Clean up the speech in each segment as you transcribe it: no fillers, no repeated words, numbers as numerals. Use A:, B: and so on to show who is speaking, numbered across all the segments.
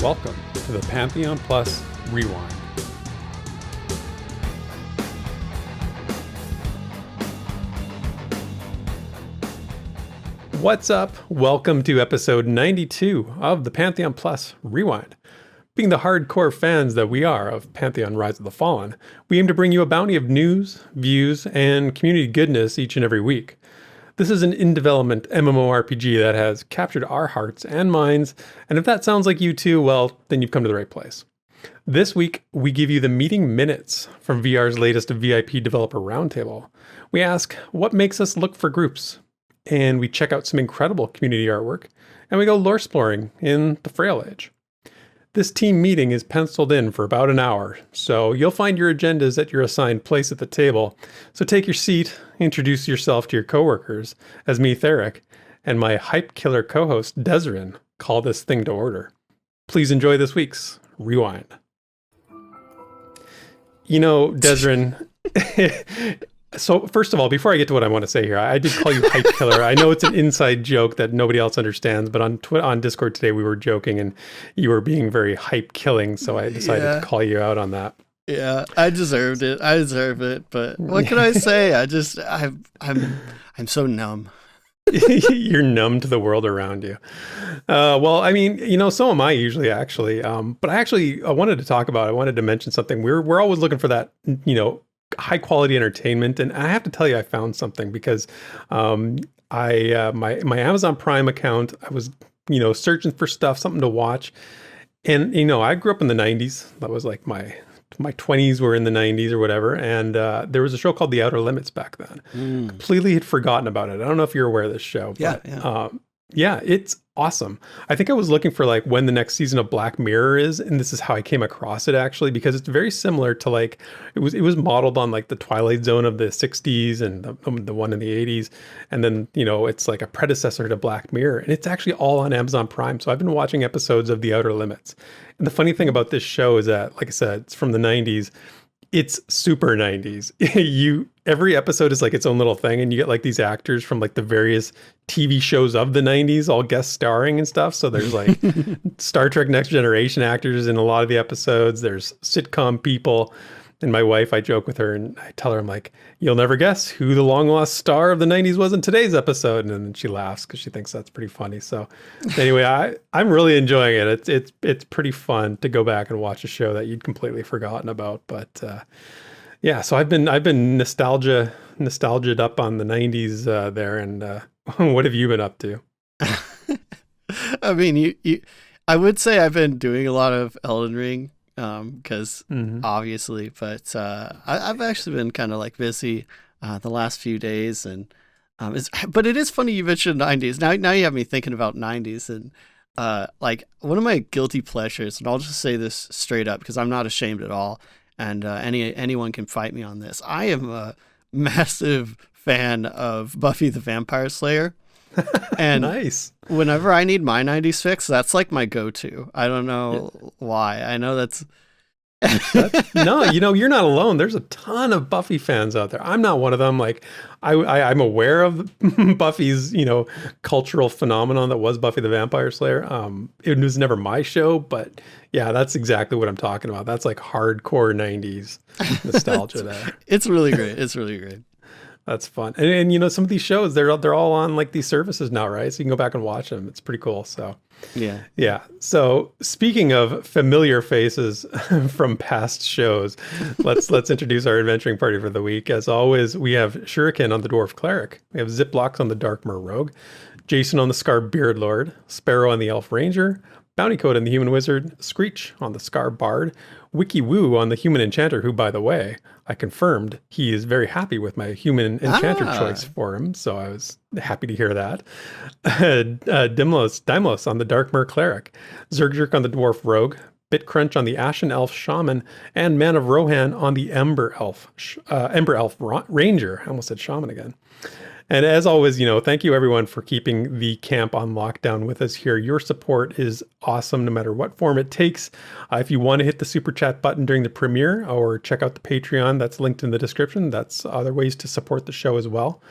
A: Welcome to the Pantheon Plus Rewind. What's up? Welcome to episode 92 of the Pantheon Plus Rewind. Being the hardcore fans that we are of Pantheon Rise of the Fallen, we aim to bring you a bounty of news, views, and community goodness each and every week. This is an in-development MMORPG that has captured our hearts and minds, and if that sounds like you too, well, then you've come to the right place. This week, we give you the meeting minutes from VR's latest VIP Developer Roundtable. We ask, what makes us look for groups? And we check out some incredible community artwork, and we go lore exploring in the Frail Age. This team meeting is penciled in for about an hour, so you'll find your agendas at your assigned place at the table. So take your seat, introduce yourself to your coworkers, as me, Theric, and my hype killer co-host, Desrin, call this thing to order. Please enjoy this week's Rewind. You know, Desrin, so first of all, before I get to what I want to say here, I did call you hype killer. I know it's an inside joke that nobody else understands, but on Discord today we were joking and you were being very hype killing, so I decided to call you out on that.
B: Yeah, I deserved it. I deserve it, but what can I say? I'm so numb.
A: You're numb to the world around you. Well, I mean, you know, so am I usually, actually. But I wanted to mention something. We're always looking for that, you know, high quality entertainment, and I have to tell you, I found something because my Amazon Prime account, I was, you know, searching for something to watch, and you know, I grew up in the 90s. That was like my 20s were in the 90s or whatever, and there was a show called The Outer Limits back then. Completely had forgotten about it. I don't know if you're aware of this show, but yeah, it's awesome. I think I was looking for like when the next season of Black Mirror is, and this is how I came across it actually, because it's very similar to like, it was modeled on like the Twilight Zone of the 60s and the one in the 80s. And then, you know, it's like a predecessor to Black Mirror, and it's actually all on Amazon Prime. So I've been watching episodes of The Outer Limits. And the funny thing about this show is that, like I said, it's from the 90s. It's super 90s. Every episode is like its own little thing, and you get like these actors from like the various TV shows of the 90s all guest starring and stuff. So there's like Star Trek Next Generation actors in a lot of the episodes. There's sitcom people. And my wife, I joke with her and I tell her, I'm like, you'll never guess who the long lost star of the 90s was in today's episode. And then she laughs because she thinks that's pretty funny. So anyway, I'm really enjoying it. It's pretty fun to go back and watch a show that you'd completely forgotten about. But yeah, so I've been nostalgia'd up on the 90s there. And what have you been up to?
B: I mean, I would say I've been doing a lot of Elden Ring. Because obviously, but I've actually been kind of like busy the last few days, and but it is funny you mentioned 90s. Now you have me thinking about 90s, and like one of my guilty pleasures, and I'll just say this straight up because I'm not ashamed at all, and anyone can fight me on this. I am a massive fan of Buffy the Vampire Slayer. And
A: nice.
B: Whenever I need my 90s fix, that's like my go-to. I don't know why. I know that's
A: no, you know, you're not alone. There's a ton of Buffy fans out there. I'm not one of them. Like I'm aware of Buffy's, you know, cultural phenomenon that was Buffy the Vampire Slayer. It was never my show, but yeah, that's exactly what I'm talking about. That's like hardcore 90s nostalgia there.
B: It's really great. It's really great.
A: That's fun. And you know, some of these shows, they're all on like these services now, right? So you can go back and watch them. It's pretty cool. So yeah. So speaking of familiar faces from past shows, let's introduce our adventuring party for the week. As always, we have Shuriken on the Dwarf Cleric. We have Ziplocks on the Darkmer Rogue, Jason on the Scar Beard Lord, Sparrow on the Elf Ranger, Bounty Code on the Human Wizard, Screech on the Scar Bard, Wiki Woo on the Human Enchanter, who, by the way, I confirmed he is very happy with my Human Enchanter choice for him, so I was happy to hear that. Dimlos on the Darkmer Cleric, Zergjerk on the Dwarf Rogue, Bitcrunch on the Ashen Elf Shaman, and Man of Rohan on the Ember Elf Ranger. I almost said Shaman again. And as always, you know, thank you everyone for keeping the camp on lockdown with us here. Your support is awesome no matter what form it takes. If you want to hit the super chat button during the premiere or check out the Patreon, that's linked in the description. That's other ways to support the show as well.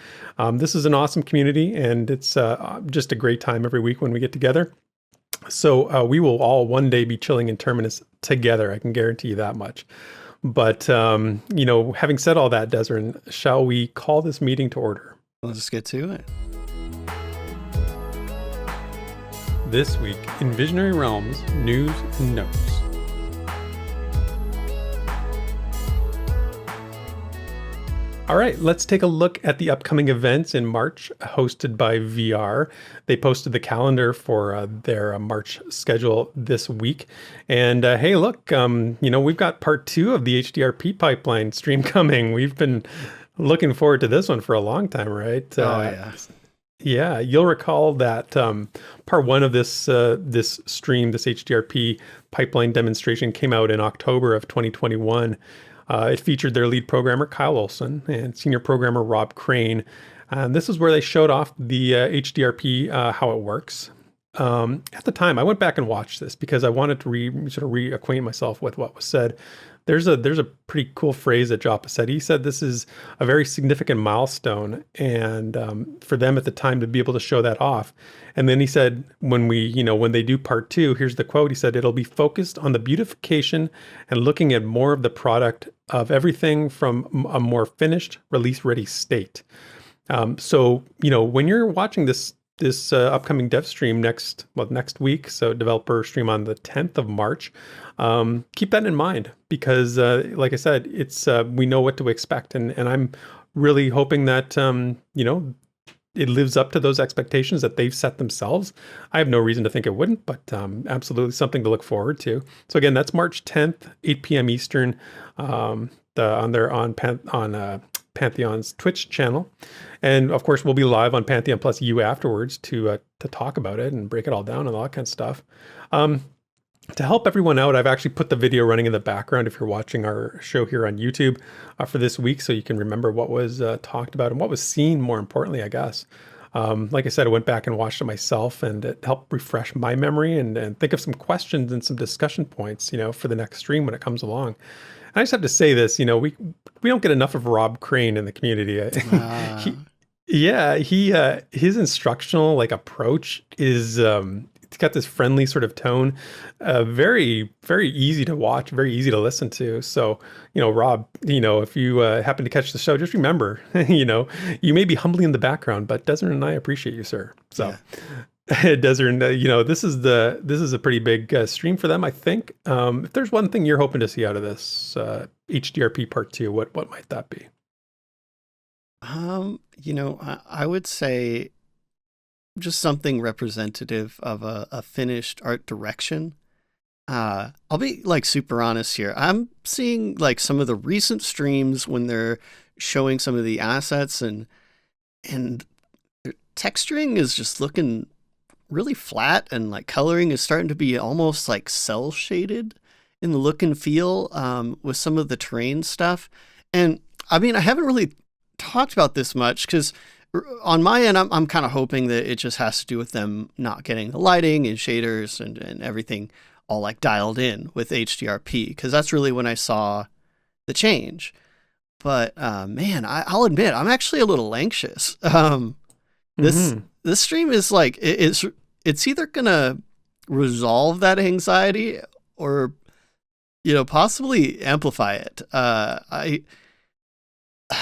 A: This is an awesome community, and it's just a great time every week when we get together. So we will all one day be chilling in Terminus together. I can guarantee you that much. But, having said all that, Desiree, shall we call this meeting to order?
B: Let's just get to it.
A: This week in Visionary Realms News and Notes. All right, let's take a look at the upcoming events in March hosted by VR. They posted the calendar for their March schedule this week. And hey, look, we've got part 2 of the HDRP pipeline stream coming. We've been looking forward to this one for a long time, right?
B: Yeah.
A: Yeah, you'll recall that part 1 of this stream, this HDRP pipeline demonstration, came out in October of 2021. It featured their lead programmer, Kyle Olson, and senior programmer, Rob Crane. And this is where they showed off the HDRP, how it works. At the time, I went back and watched this because I wanted to reacquaint myself with what was said. There's a pretty cool phrase that Joppa said. He said this is a very significant milestone, and for them at the time to be able to show that off. And then he said, when they do part 2, here's the quote. He said, "It'll be focused on the beautification and looking at more of the product of everything from a more finished, release-ready state." So when you're watching this upcoming dev stream next week, so developer stream on the 10th of March, keep that in mind because, like I said, it's we know what to expect, and I'm really hoping that it lives up to those expectations that they've set themselves. I have no reason to think it wouldn't, but absolutely something to look forward to. So again, that's March 10th, 8 p.m. Eastern, on Pantheon's Twitch channel. And of course, we'll be live on Pantheon Plus U afterwards to talk about it and break it all down and all that kind of stuff. To help everyone out, I've actually put the video running in the background if you're watching our show here on YouTube for this week, so you can remember what was talked about and what was seen, more importantly, I guess. Like I said, I went back and watched it myself, and it helped refresh my memory and think of some questions and some discussion points, for the next stream when it comes along. And I just have to say this, we don't get enough of Rob Crane in the community. His instructional approach is it's got this friendly sort of tone, very, very easy to watch, very easy to listen to. So, Rob, if you happen to catch the show, just remember, you may be humbly in the background, but Desiree and I appreciate you, sir. So, yeah. Desiree, this is a pretty big stream for them, I think. If there's one thing you're hoping to see out of this HDRP part 2, what might that be?
B: I would say just something representative of a finished art direction. I'll be super honest here. I'm seeing some of the recent streams when they're showing some of the assets and their texturing is just looking really flat, and coloring is starting to be almost cell shaded in the look and feel with some of the terrain stuff. And I mean, I haven't really talked about this much because on my end, I'm kind of hoping that it just has to do with them not getting the lighting and shaders and everything all dialed in with HDRP, because that's really when I saw the change. But man, I'll admit I'm actually a little anxious. This stream is it's either gonna resolve that anxiety or possibly amplify it.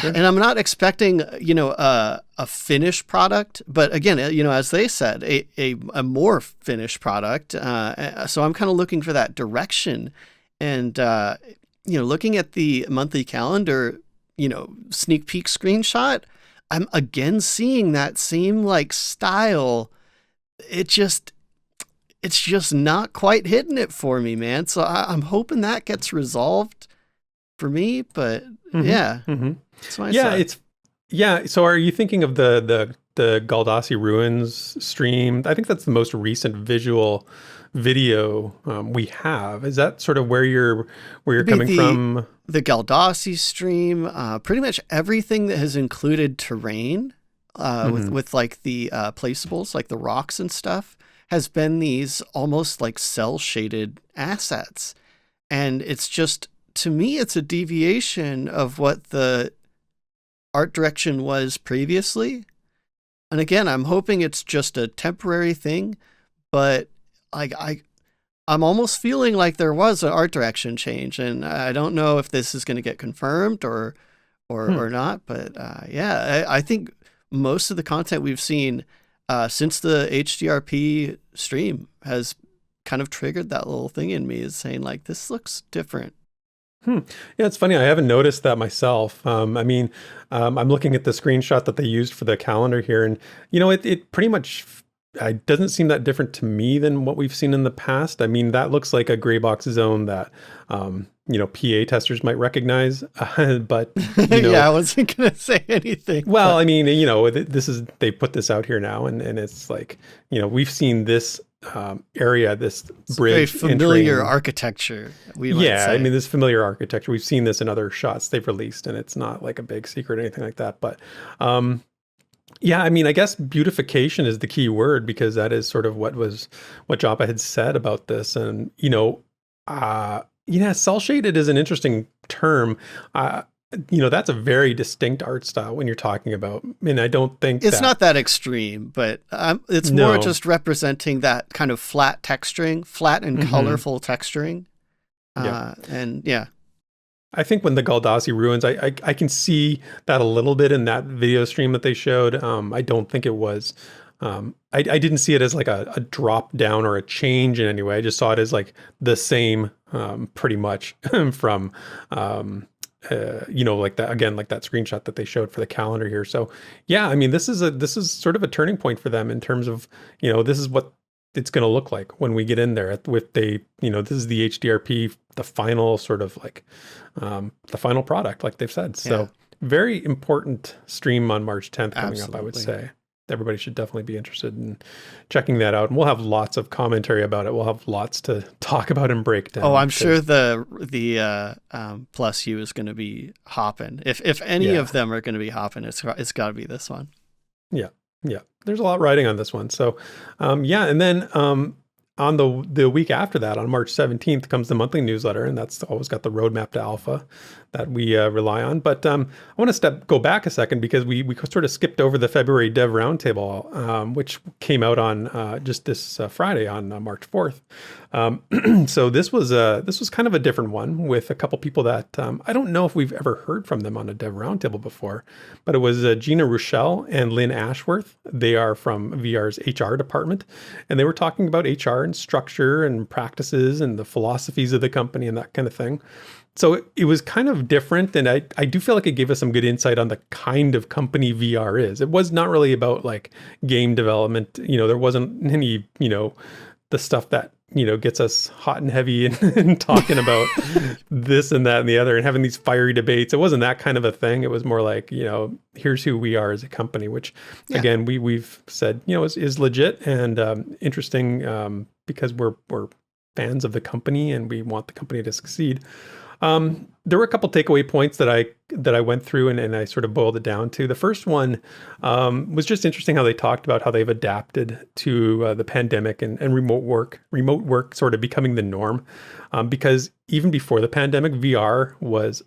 B: Sure. And I'm not expecting, a finished product, but again, as they said, a more finished product. So I'm kind of looking for that direction, and looking at the monthly calendar, sneak peek screenshot, I'm again seeing that same style. It's just not quite hitting it for me, man. So I'm hoping that gets resolved for me, but yeah. Mm-hmm.
A: So are you thinking of the Galdassi Ruins stream? I think that's the most recent video we have. Is that sort of where you're coming from?
B: The Galdassi stream, pretty much everything that has included terrain, with the placeables, the rocks and stuff, has been these almost cell shaded assets, and it's just, to me, it's a deviation of what the art direction was previously. And again, I'm hoping it's just a temporary thing, but like I'm almost feeling like there was an art direction change, and I don't know if this is going to get confirmed or not. But yeah, I think most of the content we've seen since the HDRP stream has kind of triggered that little thing in me, is saying like, this looks different.
A: Yeah, it's funny. I haven't noticed that myself. I mean, I'm looking at the screenshot that they used for the calendar here, and it pretty much doesn't seem that different to me than what we've seen in the past. I mean, that looks like a gray box zone that PA testers might recognize, but
B: yeah, I wasn't gonna say anything.
A: Well, but I mean, they put this out here now, and it's like, we've seen this area, this bridge,
B: very familiar architecture.
A: I mean, this familiar architecture. We've seen this in other shots they've released, and it's not like a big secret or anything like that. But yeah, I mean, I guess beautification is the key word, because that is sort of what Joppa had said about this, and cell shaded is an interesting term. That's a very distinct art style when you're talking about, and I don't think
B: it's not that extreme, but it's more just representing that kind of flat texturing, flat and colorful texturing. And yeah.
A: I think when the Galdassi ruins, I can see that a little bit in that video stream that they showed. I don't think it was, I didn't see it as like a drop down or a change in any way. I just saw it as like the same, pretty much from, like that, again, like that screenshot that they showed for the calendar here. So yeah, I mean, this is sort of a turning point for them in terms of, this is what it's going to look like when we get in there with this is the HDRP, the final sort of like, the final product, like they've said. So very important stream on March 10th coming up, I would say. Everybody should definitely be interested in checking that out. And we'll have lots of commentary about it. We'll have lots to talk about and break down.
B: Oh, I'm sure the Plus U is going to be hopping. If any of them are going to be hopping, it's got to be this one. Yeah.
A: Yeah. There's a lot riding on this one. So, and then on the week after that, on March 17th, comes the monthly newsletter, and that's always got the roadmap to alpha that we rely on. But I want to go back a second, because we sort of skipped over the February Dev Roundtable, which came out on just this Friday on March 4th. So this was kind of a different one with a couple people that I don't know if we've ever heard from them on a Dev Roundtable before, but it was Gina Rochelle and Lynn Ashworth. They are from VR's HR department, and they were talking about HR and structure and practices and the philosophies of the company and that kind of thing. So it was kind of different, and I do feel like it gave us some good insight on the kind of company VR is. It was not really about like game development. There wasn't any, the stuff that, gets us hot and heavy and talking about this and that and the other and having these fiery debates. It wasn't that kind of a thing. It was more like, here's who we are as a company, which again, we've said, is legit and interesting because we're fans of the company and we want the company to succeed. There were a couple takeaway points that I went through and I sort of boiled it down to. The first one was just interesting how they talked about how they've adapted to the pandemic and remote work sort of becoming the norm. Because even before the pandemic, VR was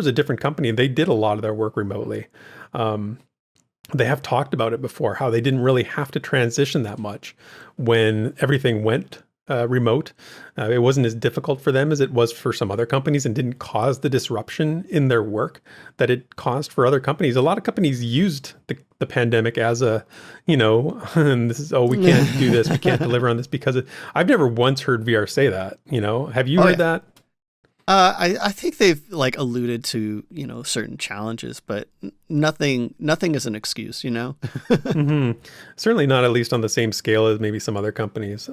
A: a different company, and they did a lot of their work remotely. They have talked about it before, how they didn't really have to transition that much when everything went remote. It wasn't as difficult for them as it was for some other companies, and didn't cause the disruption in their work that it caused for other companies. A lot of companies used the pandemic as a, and this is, we can't do this, we can't deliver on this because I've never once heard VR say that. Have you heard that?
B: I think they've like alluded to, certain challenges, but nothing is an excuse,
A: Mm-hmm. Certainly not, at least on the same scale as maybe some other companies.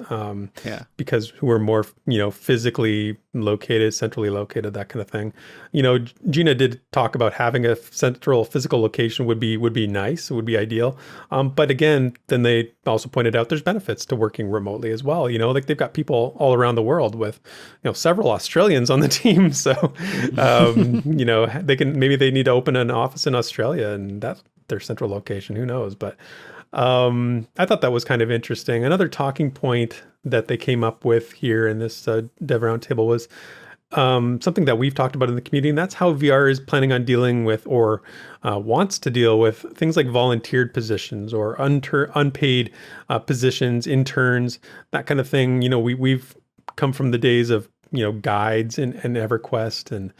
A: Because who are more, physically located, centrally located, that kind of thing. Gina did talk about having a central physical location would be nice. It would be ideal. But again, then they also pointed out there's benefits to working remotely as well. Like they've got people all around the world with, several Australians on the team. So, maybe they need to open an office in Australia and that's their central location. Who knows? But I thought that was kind of interesting. Another talking point that they came up with here in this Dev Roundtable was something that we've talked about in the community, and that's how VR is planning on dealing with, or wants to deal with, things like volunteered positions or unpaid positions, interns, that kind of thing. We've come from the days of guides and EverQuest, and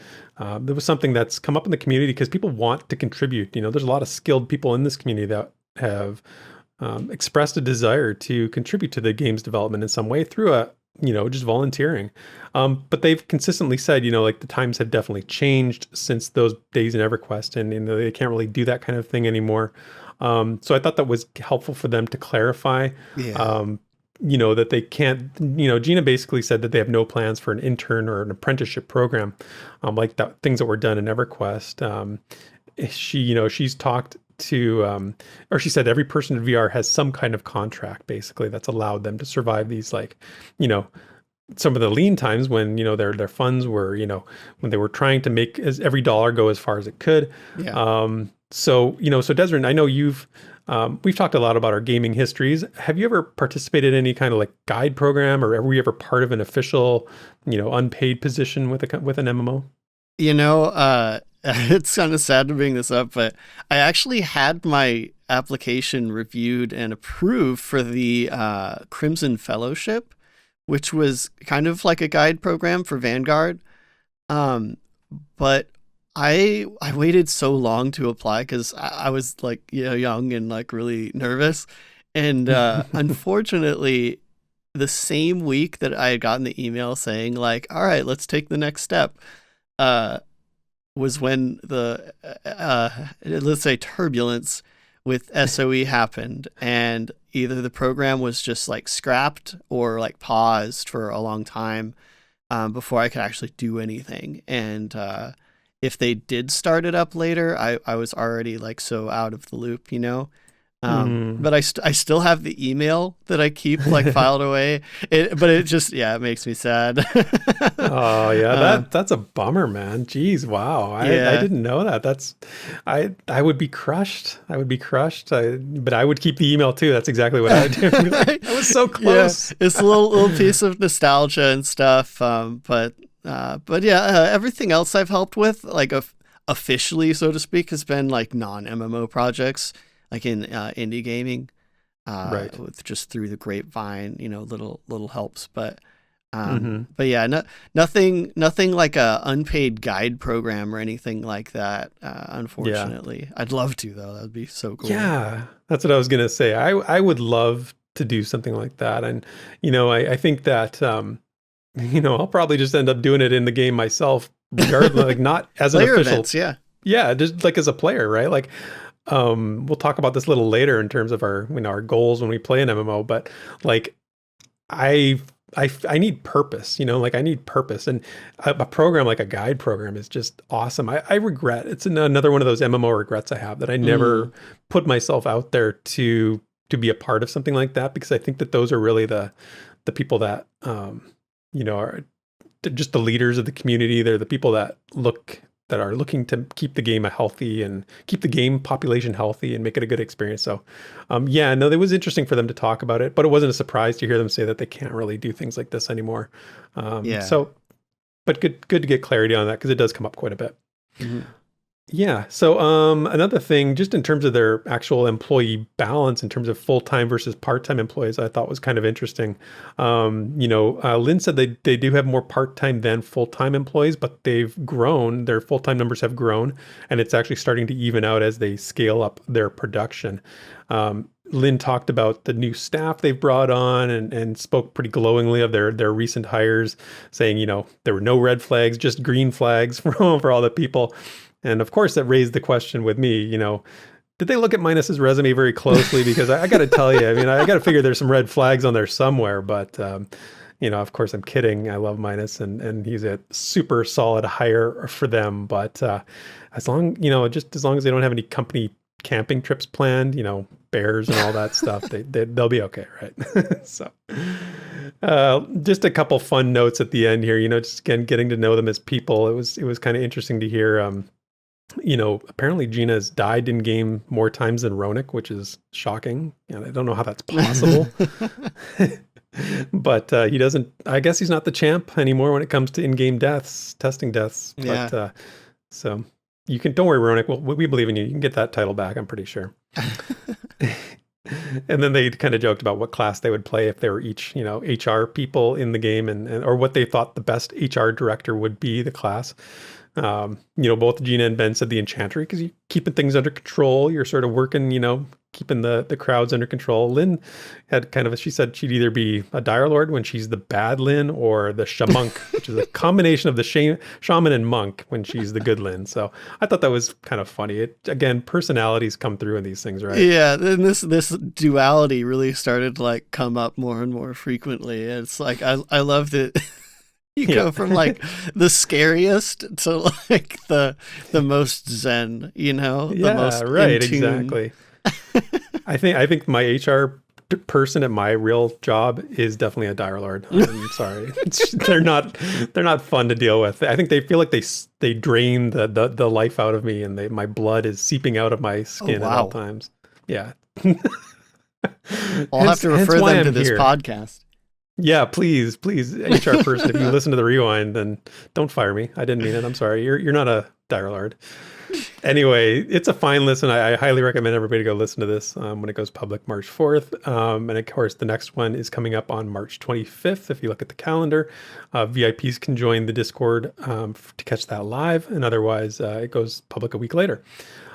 A: there was something that's come up in the community because people want to contribute. There's a lot of skilled people in this community that have expressed a desire to contribute to the game's development in some way through just volunteering. But they've consistently said, like the times have definitely changed since those days in EverQuest, and they can't really do that kind of thing anymore. So I thought that was helpful for them to clarify.
B: Yeah.
A: That they can't, Gina basically said that they have no plans for an intern or an apprenticeship program, like that, things that were done in EverQuest. She's talked to, or she said every person in VR has some kind of contract, basically, that's allowed them to survive these, some of the lean times when, their funds were, when they were trying to make every dollar go as far as it could.
B: Yeah.
A: So Desmond, I know we've talked a lot about our gaming histories. Have you ever participated in any kind of guide program, or were you ever part of an official, unpaid position with an MMO?
B: It's kind of sad to bring this up, but I actually had my application reviewed and approved for the Crimson Fellowship, which was kind of like a guide program for Vanguard. But I waited so long to apply because I was young and really nervous. And unfortunately, the same week that I had gotten the email saying all right, let's take the next step, was when the, let's say, turbulence with SOE happened, and either the program was just scrapped or paused for a long time before I could actually do anything. And if they did start it up later, I was already so out of the loop, But I still have the email that I keep filed away. But it just, it makes me sad.
A: Oh yeah, that's a bummer, man. Jeez, wow. I didn't know that. I would be crushed. But I would keep the email too. That's exactly what I would do. I was so close.
B: Yeah, it's a little piece of nostalgia and stuff. But everything else I've helped with, officially, so to speak, has been non-MMO projects, in indie gaming,
A: right,
B: with just through the grapevine, little helps. But nothing like a unpaid guide program or anything like that. Unfortunately, I'd love to though. That'd be so cool.
A: Yeah, that's what I was gonna say. I would love to do something like that, and I think that I'll probably just end up doing it in the game myself, regardless, not as an official.
B: Events,
A: yeah, just as a player, right? We'll talk about this a little later in terms of our our goals when we play an MMO, but I need purpose, I need purpose, and a program like a guide program is just awesome. I regret, it's another one of those MMO regrets I have, that I never put myself out there to be a part of something like that, because I think that those are really the people that are just the leaders of the community. They're the people that are looking to keep the game healthy and keep the game population healthy and make it a good experience. So, it was interesting for them to talk about it, but it wasn't a surprise to hear them say that they can't really do things like this anymore. So, but good to get clarity on that, because it does come up quite a bit.
B: Mm-hmm.
A: Yeah. So another thing, just in terms of their actual employee balance, in terms of full-time versus part-time employees, I thought was kind of interesting. Lynn said they do have more part-time than full-time employees, but they've grown. Their full-time numbers have grown, and it's actually starting to even out as they scale up their production. Lynn talked about the new staff they've brought on, and spoke pretty glowingly of their recent hires, saying, there were no red flags, just green flags for all the people. And of course, that raised the question with me, did they look at Minus's resume very closely? Because I got to tell you, I got to figure there's some red flags on there somewhere. But, of course, I'm kidding. I love Minus, and he's a super solid hire for them. But as long as they don't have any company camping trips planned, bears and all that stuff, they'll be okay, right? So just a couple fun notes at the end here, just again, getting to know them as people. It was kind of interesting to hear, apparently Gina's died in game more times than Ronak, which is shocking. And I don't know how that's possible. But he doesn't. I guess he's not the champ anymore when it comes to in-game deaths, testing deaths.
B: Yeah.
A: But so you can. Don't worry, Ronick. We believe in you. You can get that title back. I'm pretty sure. And then they kind of joked about what class they would play if they were each, HR people in the game, and or what they thought the best HR director would be, the class. Both Gina and Ben said the Enchanter, because you're keeping things under control. You're sort of working, keeping the crowds under control. Lynn had she said she'd either be a Dire Lord when she's the bad Lynn, or the Shamunk, which is a combination of the shaman and monk when she's the good Lynn. So I thought that was kind of funny. Again, personalities come through in these things, right?
B: Yeah, and this duality really started to come up more and more frequently. It's like I loved it. You go from the scariest to the most zen, the most
A: right,
B: in tune.
A: Exactly. I think my HR person at my real job is definitely a Dire Lord. I'm sorry, they're not fun to deal with. I think they feel like they drain the life out of me, and my blood is seeping out of my skin at all times. Yeah.
B: I'll have to refer them to this podcast.
A: Yeah, please, HR person, if you listen to the rewind, then don't fire me. I didn't mean it. I'm sorry. You're not a Dire Lord. Anyway, it's a fine listen. I highly recommend everybody go listen to this when it goes public March 4th. And of course, the next one is coming up on March 25th. If you look at the calendar, VIPs can join the Discord to catch that live, and otherwise it goes public a week later.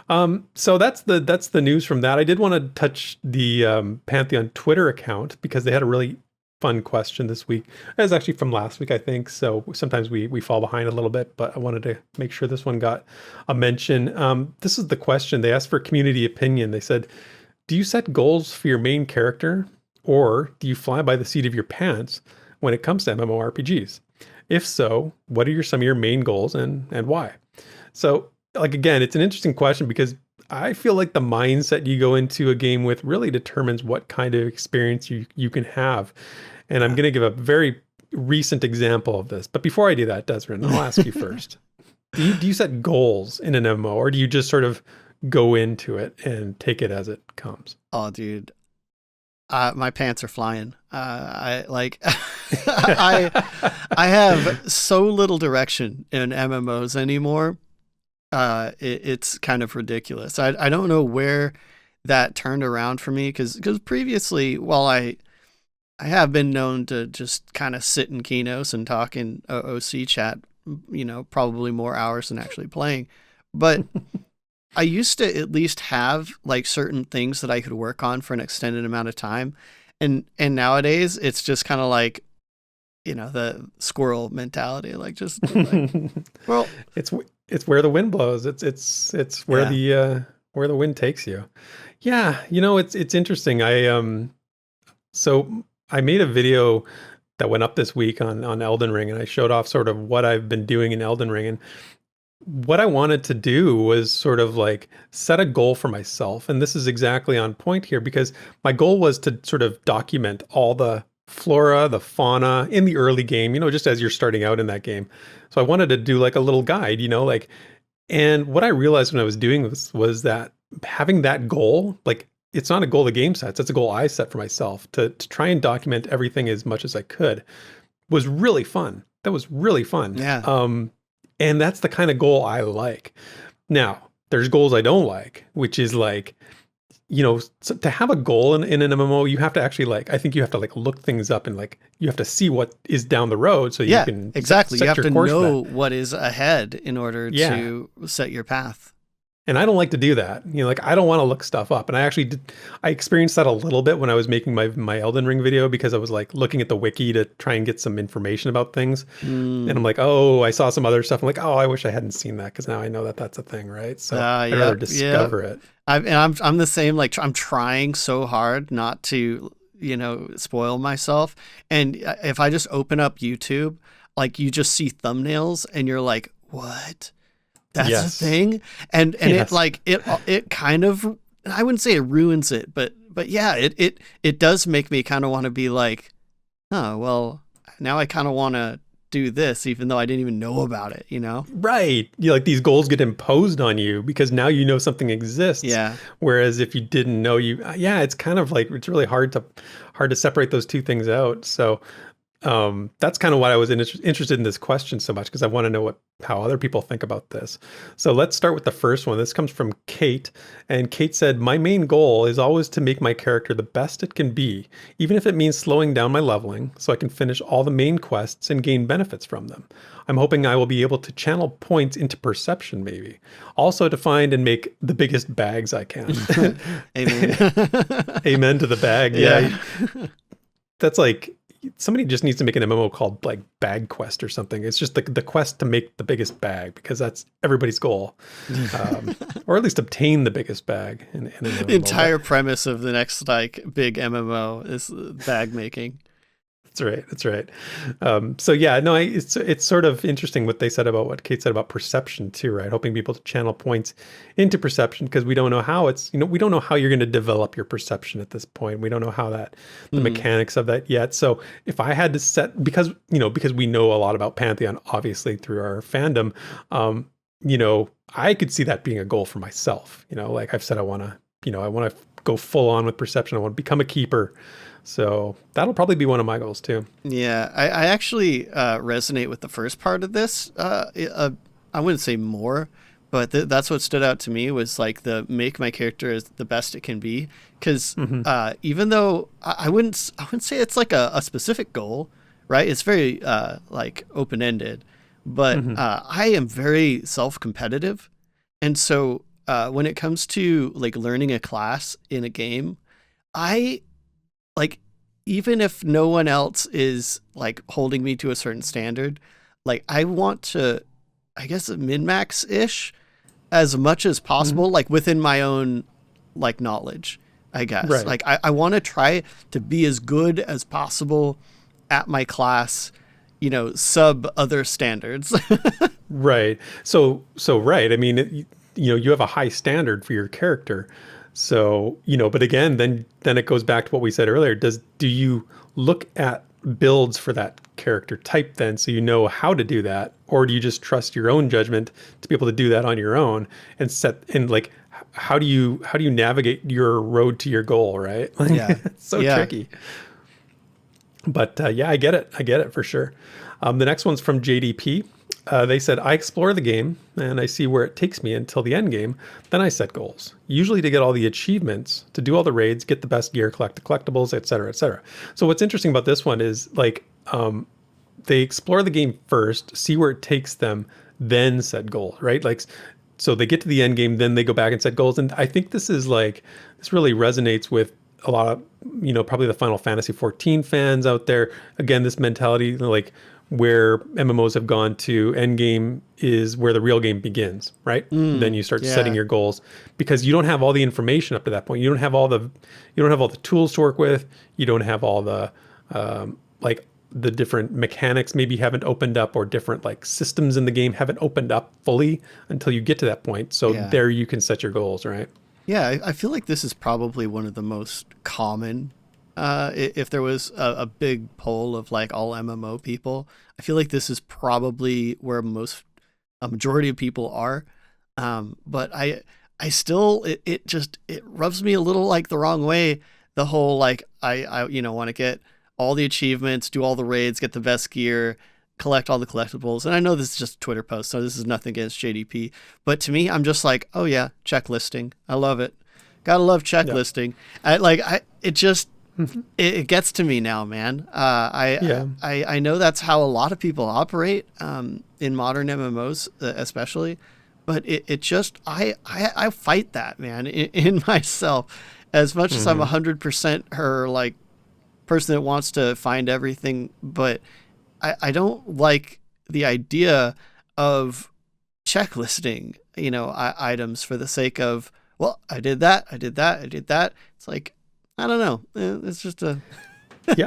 A: So that's the news from that. I did want to touch the Pantheon Twitter account, because they had a really fun question this week. It was actually from last week, I think. So sometimes we fall behind a little bit, but I wanted to make sure this one got a mention. This is the question. They asked for community opinion. They said, do you set goals for your main character, or do you fly by the seat of your pants when it comes to MMORPGs? If so, what are some of your main goals, and why? So again, it's an interesting question, because I feel like the mindset you go into a game with really determines what kind of experience you can have. And I'm going to give a very recent example of this. But before I do that, Desmond, I'll ask you first. Do you set goals in an MMO, or do you just sort of go into it and take it as it comes?
B: Oh, dude. My pants are flying. I have so little direction in MMOs anymore. It's kind of ridiculous. I don't know where that turned around for me, because previously, while I have been known to just kind of sit in Keynotes and talk in OC chat, probably more hours than actually playing, but I used to at least have certain things that I could work on for an extended amount of time, and nowadays it's just kind of the squirrel mentality, well,
A: it's where the wind blows. It's where where the wind takes you. Yeah, it's interesting. So I made a video that went up this week on Elden Ring, and I showed off sort of what I've been doing in Elden Ring, and what I wanted to do was sort of set a goal for myself. And this is exactly on point here, because my goal was to sort of document all the flora, the fauna in the early game, just as you're starting out in that game. So I wanted to do a little guide, and what I realized when I was doing this was that having that goal, it's not a goal the game sets, it's a goal I set for myself to try and document everything as much as I could, was really fun. That was really fun.
B: Yeah.
A: And that's the kind of goal I like. Now, there's goals I don't like, which is so to have a goal in an MMO, you have to actually I think you have to look things up, and you have to see what is down the road, so you can
B: exactly.
A: set
B: you have
A: your
B: to
A: course
B: know what is ahead in order to set your path.
A: And I don't like to do that. I don't want to look stuff up. And I experienced that a little bit when I was making my Elden Ring video, because I was looking at the wiki to try and get some information about things. And I'm I saw some other stuff. I'm I wish I hadn't seen that, because now I know that that's a thing, right? So I'd rather discover it.
B: I'm the same. I'm trying so hard not to, spoil myself. And if I just open up YouTube, you just see thumbnails and you're like, what? That's a thing. And it kind of, I wouldn't say it ruins it, but yeah, it does make me kind of want to be oh, well, now I kind of want to do this, even though I didn't even know about it, you know?
A: Right. Like these goals get imposed on you because now you know something exists.
B: Yeah.
A: Whereas if you didn't know, it's kind of like, it's really hard to separate those two things out. So that's kind of why I was interested in this question so much, because I want to know how other people think about this. So let's start with the first one. This comes from Kate. And Kate said, my main goal is always to make my character the best it can be, even if it means slowing down my leveling so I can finish all the main quests and gain benefits from them. I'm hoping I will be able to channel points into perception, maybe. Also to find and make the biggest bags I can.
B: Amen.
A: Amen to the bag. Yeah. That's like, somebody just needs to make an MMO called like Bag Quest or something. It's just the quest to make the biggest bag, because that's everybody's goal, or at least obtain the biggest bag. The
B: entire premise of the next like big MMO is bag making.
A: That's right. So yeah, no, it's sort of interesting what Kate said about perception too, right? Hoping people to channel points into perception, because we don't know how we don't know how you're going to develop your perception at this point. We don't know how the mechanics of that yet. So if I had to set, because we know a lot about Pantheon, obviously through our fandom, I could see that being a goal for myself. Like I've said, I want to go full on with perception. I want to become a keeper. So that'll probably be one of my goals too.
B: Yeah, I actually resonate with the first part of this. I wouldn't say more, but that's what stood out to me was like the make my character as the best it can be. Because even though I wouldn't say it's like a specific goal, right? It's very like open ended, but I am very self competitive, and so when it comes to like learning a class in a game, like, even if no one else is like holding me to a certain standard, like I want to, I guess, min-max-ish as much as possible, like within my own like knowledge, I guess. Right. Like I want to try to be as good as possible at my class, sub other standards.
A: Right. So right. I mean, you have a high standard for your character. So, but again, then it goes back to what we said earlier. Do you look at builds for that character type then, so you know how to do that? Or do you just trust your own judgment to be able to do that on your own and like, how do you navigate your road to your goal, right?
B: Yeah.
A: It's so tricky. But I get it for sure. The next one's from JDP. They said, I explore the game and I see where it takes me until the end game. Then I set goals, usually to get all the achievements, to do all the raids, get the best gear, collect the collectibles, et cetera, et cetera. So what's interesting about this one is like, they explore the game first, see where it takes them, then set goals, right? Like, so they get to the end game, then they go back and set goals. And I think this really resonates with a lot of, probably the Final Fantasy 14 fans out there. Again, this mentality, like, where MMOs have gone to endgame is where the real game begins, right? Then you start setting your goals, because you don't have all the information up to that point. You don't have all the tools to work with. You don't have all the like the different mechanics maybe haven't opened up, or different like systems in the game haven't opened up fully until you get to that point. So there you can set your goals, right?
B: Yeah, I feel like this is probably one of the most common. If there was a big poll of like all MMO people, I feel like this is probably where a majority of people are. But I still, it rubs me a little like the wrong way. The whole, like, I want to get all the achievements, do all the raids, get the best gear, collect all the collectibles. And I know this is just a Twitter post, so this is nothing against JDP. But to me, I'm just like, oh yeah, checklisting. I love it. Gotta love checklisting. Yeah. It gets to me now, man. I know that's how a lot of people operate in modern MMOs, especially. But I fight that, man, in myself. As much as I'm 100% her like person that wants to find everything, but I don't like the idea of checklisting, items for the sake of, well, I did that. It's like, I don't know. It's just a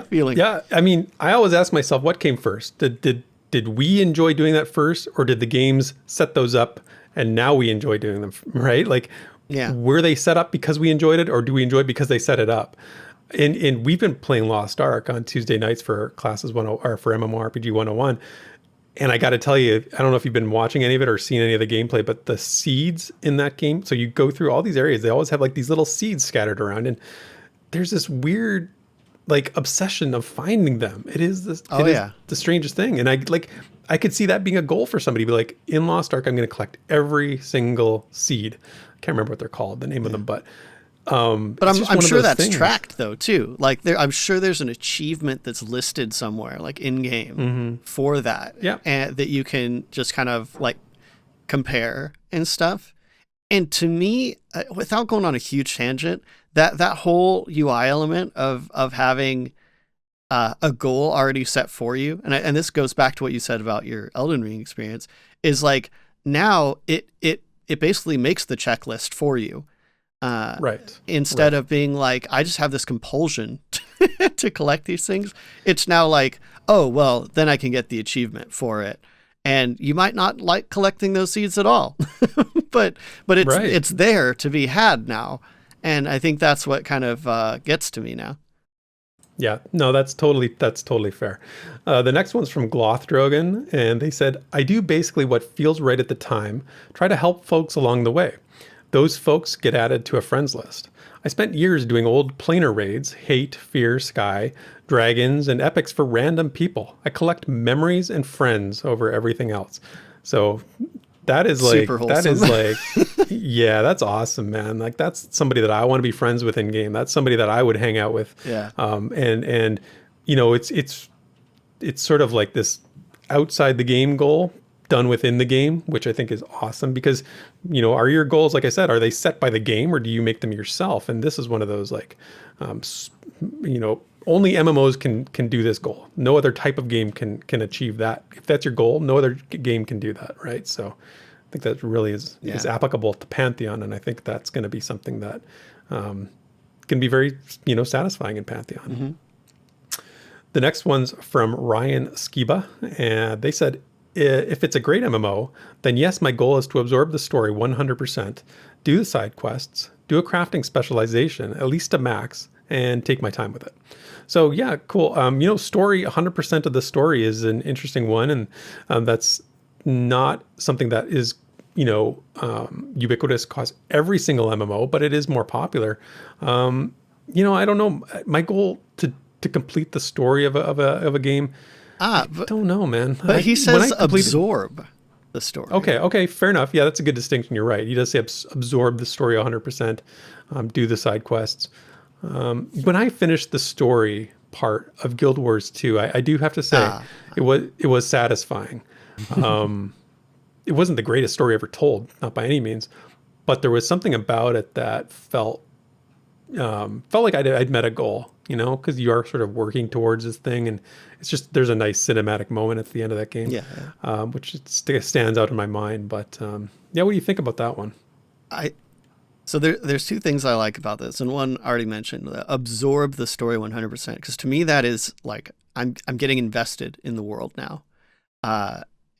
B: feeling.
A: Yeah. I mean, I always ask myself, what came first? Did we enjoy doing that first, or did the games set those up and now we enjoy doing them, right? Like, were they set up because we enjoyed it, or do we enjoy it because they set it up? And we've been playing Lost Ark on Tuesday nights for classes or for MMORPG 101. And I got to tell you, I don't know if you've been watching any of it or seen any of the gameplay, but the seeds in that game, so you go through all these areas, they always have like these little seeds scattered around, and there's this weird like obsession of finding them. It is this is the strangest thing. And I could see that being a goal for somebody, be like, in Lost Ark, I'm going to collect every single seed. I can't remember what they're called, the name of them, but
B: I'm sure that's tracked though too. Like I'm sure there's an achievement that's listed somewhere, like in game, for that.
A: Yeah,
B: and that you can just kind of like compare and stuff. And to me, without going on a huge tangent, that whole UI element of having a goal already set for you, and this goes back to what you said about your Elden Ring experience, is like now it basically makes the checklist for you.
A: Right.
B: Instead of being like, I just have this compulsion to collect these things. It's now like, oh, well, then I can get the achievement for it. And you might not like collecting those seeds at all, but it's there to be had now. And I think that's what kind of gets to me now.
A: Yeah, no, that's totally fair. The next one's from Glothdrogan, and they said, I do basically what feels right at the time, try to help folks along the way. Those folks get added to a friends list. I spent years doing old planar raids, hate, fear, sky, dragons, and epics for random people. I collect memories and friends over everything else. So that is like, yeah, that's awesome, man. Like that's somebody that I want to be friends with in game. That's somebody that I would hang out with.
B: Yeah.
A: And you know, it's sort of like this outside the game goal done within the game, which I think is awesome because, you know, are your goals, like I said, are they set by the game or do you make them yourself? And this is one of those like, you know, only MMOs can do this goal. No other type of game can achieve that. If that's your goal, no other game can do that, right? So I think that really is applicable to Pantheon, and I think that's going to be something that can be very, you know, satisfying in Pantheon.
B: Mm-hmm.
A: The next one's from Ryan Skiba, and they said, if it's a great MMO, then yes, my goal is to absorb the story 100%, do the side quests, do a crafting specialization, at least to max, and take my time with it. So yeah, cool. You know, story, 100% of the story is an interesting one, and that's not something that is, you know, ubiquitous across every single MMO, but it is more popular. You know, I don't know. My goal to complete the story of a game, I don't know, man.
B: But he says absorb the story.
A: Okay, fair enough. Yeah, that's a good distinction. You're right. He does say absorb the story 100%, do the side quests. When I finished the story part of Guild Wars 2, I do have to say it was satisfying. It wasn't the greatest story ever told, not by any means, but there was something about it that felt like I'd met a goal, you know, because you are sort of working towards this thing, and it's just there's a nice cinematic moment at the end of that game, which stands out in my mind. But yeah, what do you think about that one?
B: So there's two things I like about this, and one I already mentioned: absorb the story 100%. Because to me, that is like I'm getting invested in the world now,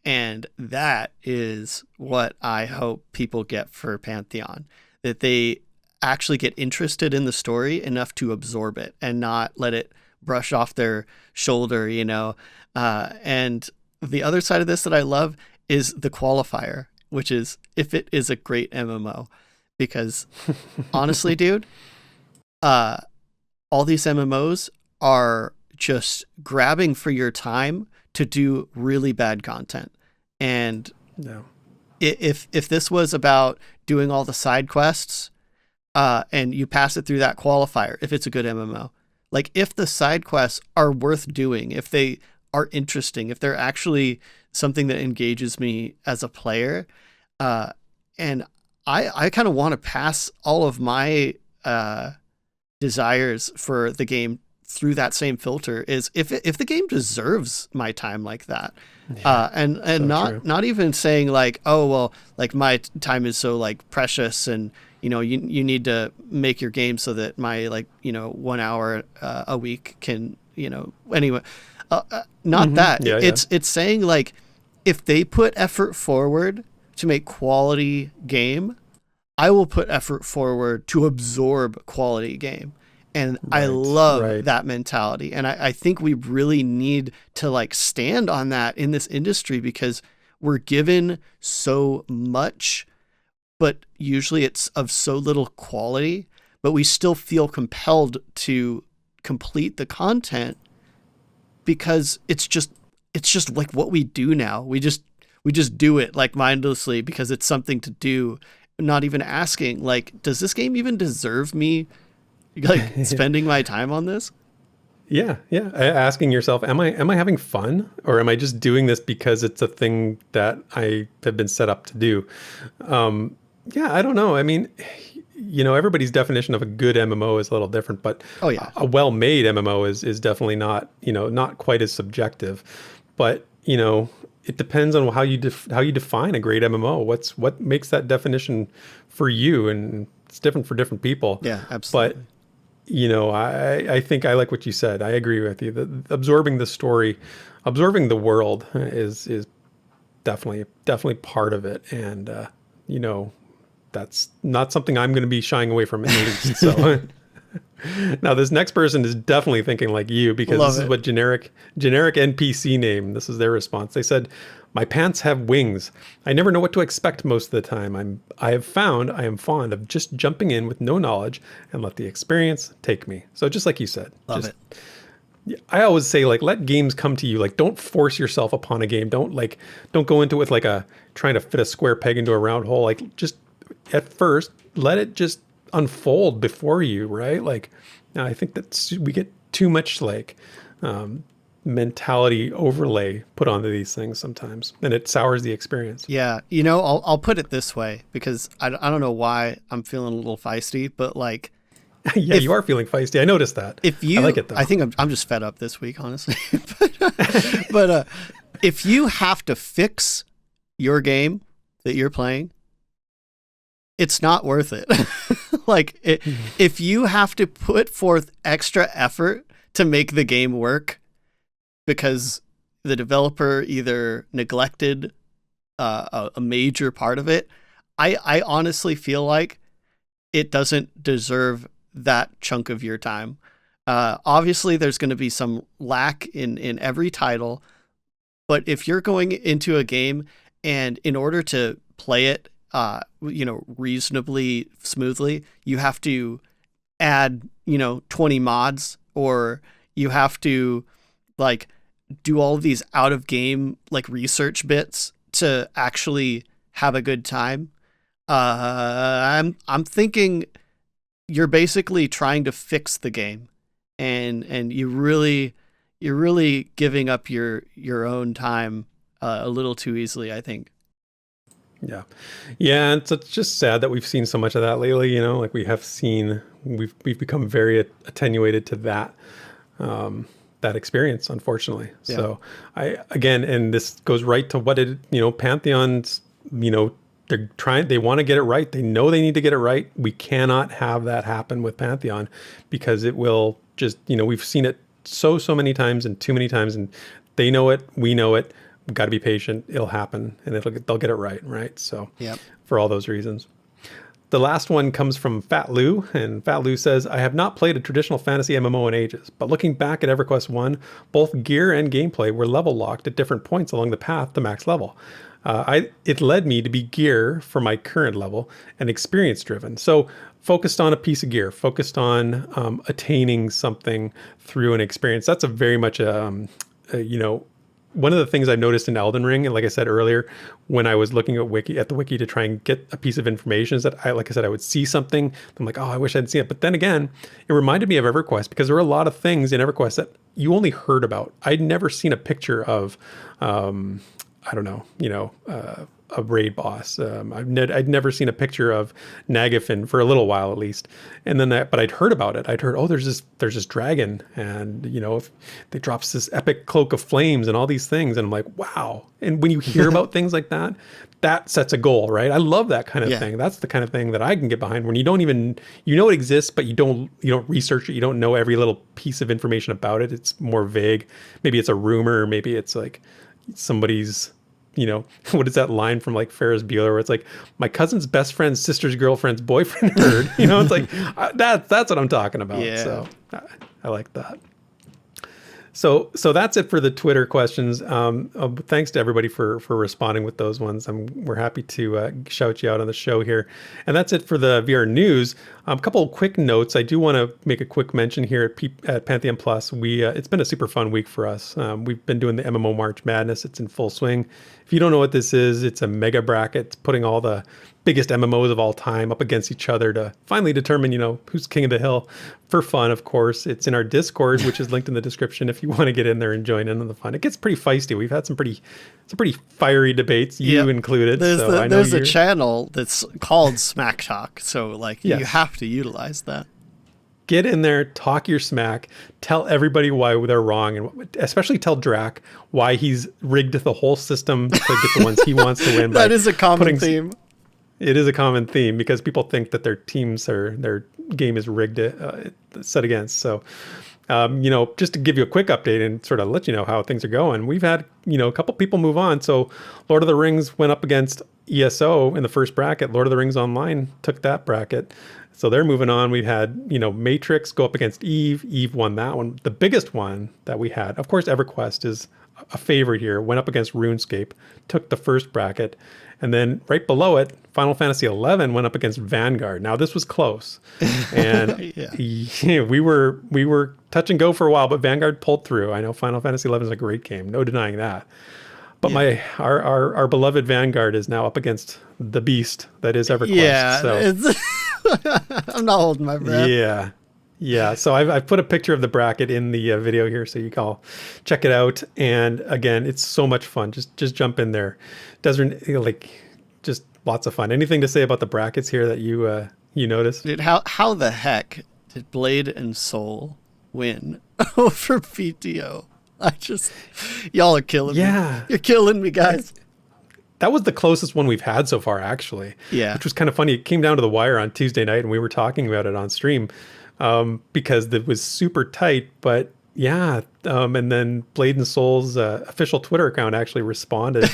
B: and that is what I hope people get for Pantheon, that they actually get interested in the story enough to absorb it and not let it brush off their shoulder, you know. And the other side of this that I love is the qualifier, which is if it is a great MMO. Because honestly, dude, all these MMOs are just grabbing for your time to do really bad content. And if this was about doing all the side quests, and you pass it through that qualifier, if it's a good MMO, like if the side quests are worth doing, if they are interesting, if they're actually something that engages me as a player, and I kind of want to pass all of my desires for the game through that same filter, is if the game deserves my time like that. And so not even saying like, oh, well, like my time is so like precious, and you know, you need to make your game so that my, like, you know, 1 hour a week can, you know, anyway, not that. It's saying like, if they put effort forward to make quality game, I will put effort forward to absorb quality game. And I love
A: right.
B: that mentality. And I think we really need to like stand on that in this industry, because we're given so much, but usually it's of so little quality, but we still feel compelled to complete the content because it's just like what we do now. We just do it like mindlessly because it's something to do, not even asking like, does this game even deserve me like spending my time on this?
A: Yeah. Asking yourself, am I having fun, or am I just doing this because it's a thing that I have been set up to do? Yeah, I don't know. I mean, everybody's definition of a good MMO is a little different, but a well-made MMO is definitely not, not quite as subjective. But, it depends on how you define a great MMO. What makes that definition for you, and it's different for different people.
B: Yeah, absolutely.
A: But I think I like what you said. I agree with you. Absorbing the story, absorbing the world is definitely part of it. And, that's not something I'm going to be shying away from at least. So now this next person is definitely thinking like you, because this is what generic NPC name. This is their response. They said, "My pants have wings. I never know what to expect most of the time. I have found I am fond of just jumping in with no knowledge and let the experience take me." So just like you said,
B: love it.
A: I always say, like, let games come to you. Like, don't force yourself upon a game. Don't go into it with like trying to fit a square peg into a round hole. Like, just at first, let it just unfold before you, right? Like, I think that we get too much like mentality overlay put onto these things sometimes, and it sours the experience.
B: Yeah, I'll put it this way, because I don't know why I'm feeling a little feisty, but like,
A: yeah, you are feeling feisty. I noticed that. I like it though.
B: I think I'm just fed up this week, honestly. but if you have to fix your game that you're playing, it's not worth it. Like, if you have to put forth extra effort to make the game work because the developer either neglected a major part of it, I honestly feel like it doesn't deserve that chunk of your time. Obviously, there's going to be some lack in every title, but if you're going into a game and in order to play it reasonably smoothly, you have to add 20 mods, or you have to like do all of these out of game like research bits to actually have a good time. I'm thinking you're basically trying to fix the game, and you're really giving up your own time a little too easily, I think.
A: Yeah. And it's just sad that we've seen so much of that lately. Like we've become very attenuated to that experience, unfortunately. Yeah. So and this goes right to what Pantheon's, they want to get it right. They know they need to get it right. We cannot have that happen with Pantheon, because it will just, we've seen it so many times and too many times, and they know it, we know it. We've got to be patient. It'll happen, and they'll get it right. So for all those reasons. The last one comes from Fat Lou, and Fat Lou says, "I have not played a traditional fantasy MMO in ages, but looking back at EverQuest 1, both gear and gameplay were level locked at different points along the path to max level. It led me to be gear for my current level and experience driven. So focused on a piece of gear, focused on attaining something through an experience." That's a very much one of the things I've noticed in Elden Ring, and like I said earlier, when I was looking at the wiki to try and get a piece of information, is that I would see something, I'm like, oh, I wish I'd seen it. But then again, it reminded me of EverQuest, because there were a lot of things in EverQuest that you only heard about. I'd never seen a picture of, a raid boss. I'd never seen a picture of Nagafin for a little while at least, and then but I'd heard about it. I'd heard, oh, there's this dragon, and if they drops this epic cloak of flames and all these things, and I'm like, wow. And when you hear about things like that, that sets a goal, right? I love that kind of thing. That's the kind of thing that I can get behind, when you don't even it exists, but you don't research it. You don't know every little piece of information about it. It's more vague. Maybe it's a rumor, or maybe it's like somebody's what is that line from like Ferris Bueller where it's like my cousin's best friend's sister's girlfriend's boyfriend herd. It's like that's what I'm talking about.
B: Yeah.
A: So I like that. So that's it for the Twitter questions. Thanks to everybody for responding with those ones. We're happy to shout you out on the show here. And that's it for the VR news. A couple of quick notes. I do want to make a quick mention here at Pantheon Plus. It's been a super fun week for us. We've been doing the MMO March Madness. It's in full swing. If you don't know what this is, it's a mega bracket. It's putting all the biggest MMOs of all time up against each other to finally determine, who's king of the hill for fun, of course. It's in our Discord, which is linked in the description if you want to get in there and join in on the fun. It gets pretty feisty. We've had some pretty fiery debates, you included.
B: There's a channel that's called Smack Talk. So you have to utilize that.
A: Get in there, talk your smack, tell everybody why they're wrong, and especially tell Drac why he's rigged the whole system to get the ones he wants to win.
B: That is a common theme.
A: It is a common theme because people think that their game is rigged, set against. So, just to give you a quick update and sort of let you know how things are going, we've had, a couple people move on. So Lord of the Rings went up against ESO in the first bracket. Lord of the Rings Online took that bracket. So they're moving on. We've had, Matrix go up against Eve. Eve won that one. The biggest one that we had, of course, EverQuest is a favorite here, went up against RuneScape, took the first bracket. And then right below it, Final Fantasy XI went up against Vanguard. Now this was close, and we were touch and go for a while, but Vanguard pulled through. I know Final Fantasy XI is a great game, no denying that. But our beloved Vanguard is now up against the beast that is EverQuest.
B: Yeah,
A: so
B: I'm not holding my breath.
A: Yeah. So I've put a picture of the bracket in the video here, so you can all check it out. And again, it's so much fun. Just jump in there. Doesn't just lots of fun. Anything to say about the brackets here that you noticed?
B: Dude, how the heck did Blade and Soul win over PTO? Y'all are killing me. You're killing me, guys.
A: That was the closest one we've had so far, actually.
B: Yeah.
A: Which was kind of funny. It came down to the wire on Tuesday night, and we were talking about it on stream because it was super tight. But and then Blade and Soul's official Twitter account actually responded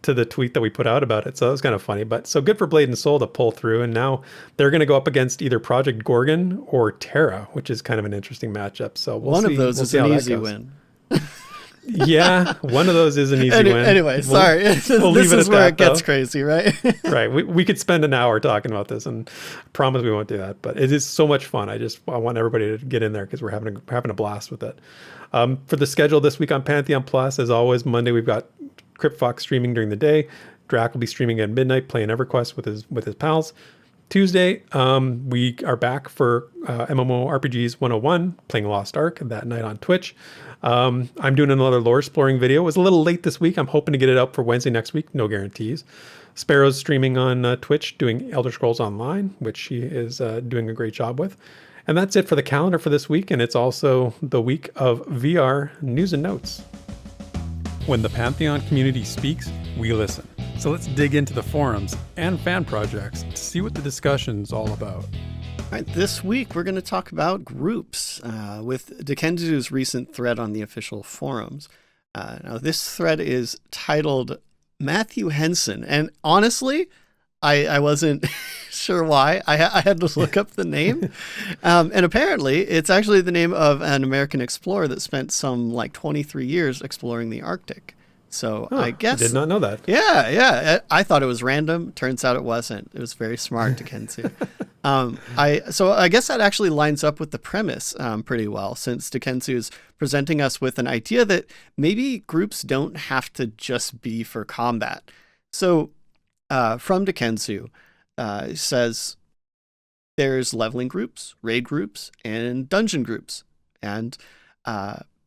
A: to the tweet that we put out about it. So that was kind of funny. But so good for Blade and Soul to pull through. And now they're going to go up against either Project Gorgon or Terra, which is kind of an interesting matchup. So
B: one of those is an easy win.
A: Yeah, one of those is an easy win.
B: Anyway, sorry.
A: We'll
B: this is where it gets crazy, right?
A: Right. We could spend an hour talking about this, and I promise we won't do that. But it is so much fun. I want everybody to get in there because we're having a blast with it. For the schedule this week on Pantheon Plus, as always, Monday we've got CryptFox streaming during the day. Drac will be streaming at midnight, playing EverQuest with his pals. Tuesday, we are back for MMORPGs 101, playing Lost Ark that night on Twitch. I'm doing another lore exploring video. It was a little late this week. I'm hoping to get it out for Wednesday next week. No guarantees. Sparrow's streaming on Twitch, doing Elder Scrolls Online, which she is doing a great job with. And that's it for the calendar for this week. And it's also the week of VR news and notes. When the Pantheon community speaks, we listen. So let's dig into the forums and fan projects to see what the discussion's all about.
B: All right, this week we're going to talk about groups with Dikenzu's recent thread on the official forums. Now this thread is titled Matthew Henson, and honestly, I wasn't sure why. I had to look up the name, and apparently it's actually the name of an American explorer that spent some 23 years exploring the Arctic. So I guess
A: I did not know that.
B: Yeah. I thought it was random. Turns out it wasn't. It was very smart, Dikenzu. So I guess that actually lines up with the premise pretty well, since Dikenzu is presenting us with an idea that maybe groups don't have to just be for combat. So from Dikenzu, says there's leveling groups, raid groups, and dungeon groups. And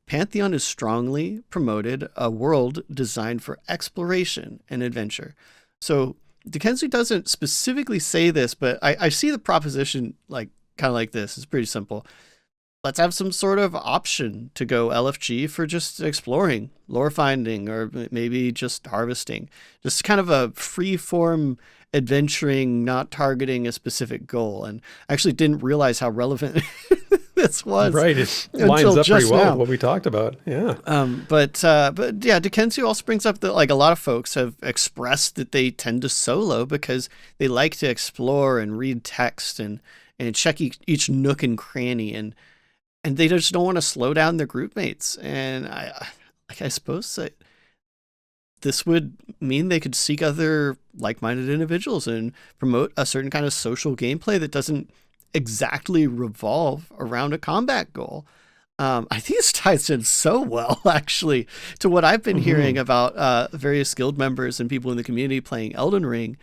B: Pantheon has strongly promoted a world designed for exploration and adventure. So Dikenzu doesn't specifically say this, but I see the proposition kind of like this. It's pretty simple. Let's have some sort of option to go LFG for just exploring, lore finding, or maybe just harvesting. Just kind of a free form adventuring, not targeting a specific goal. And I actually didn't realize how relevant this was.
A: Right. It lines up pretty well with what we talked about. Yeah.
B: But yeah, Dikenzu also brings up that like a lot of folks have expressed that they tend to solo because they like to explore and read text and check each nook and cranny, and they just don't want to slow down their group mates. And I suppose that this would mean they could seek other like-minded individuals and promote a certain kind of social gameplay that doesn't exactly revolve around a combat goal. I think this ties in so well, actually, to what I've been hearing about various guild members and people in the community playing Elden Ring,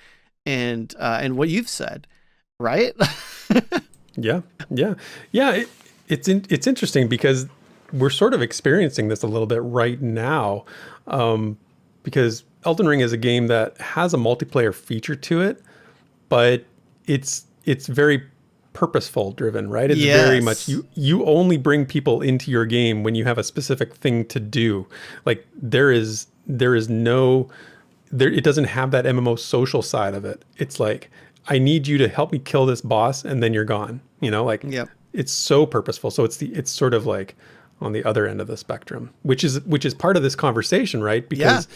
B: and what you've said, right?
A: Yeah. It's interesting because we're sort of experiencing this a little bit right now, because Elden Ring is a game that has a multiplayer feature to it, but it's very purposeful driven, right? It's very much you only bring people into your game when you have a specific thing to do. Like it doesn't have that MMO social side of it. It's like, I need you to help me kill this boss and then you're gone. Like it's so purposeful. So it's sort of like on the other end of the spectrum, which is part of this conversation, right? Because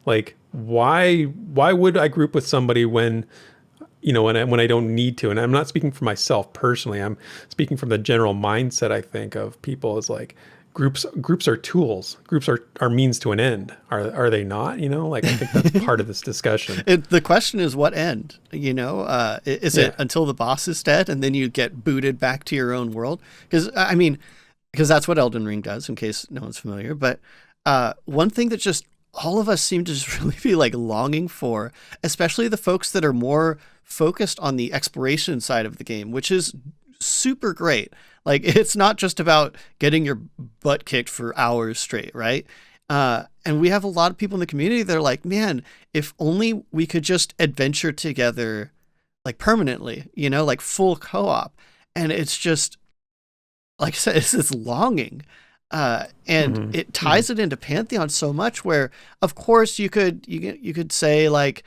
A: like why would I group with somebody when when I don't need to? And I'm not speaking for myself personally. I'm speaking from the general mindset, I think, of people is like groups are tools. Groups are means to an end. Are they not? Like I think that's part of this discussion.
B: The question is what end? Is it until the boss is dead and then you get booted back to your own world? Because that's what Elden Ring does, in case no one's familiar. But one thing that just all of us seem to just really be like longing for, especially the folks that are more focused on the exploration side of the game, which is super great. Like, it's not just about getting your butt kicked for hours straight, right? And we have a lot of people in the community that are like, man, if only we could just adventure together, like permanently, like full co-op. And it's just, like I said, it's this longing. And it ties it into Pantheon so much where, of course, you could say like,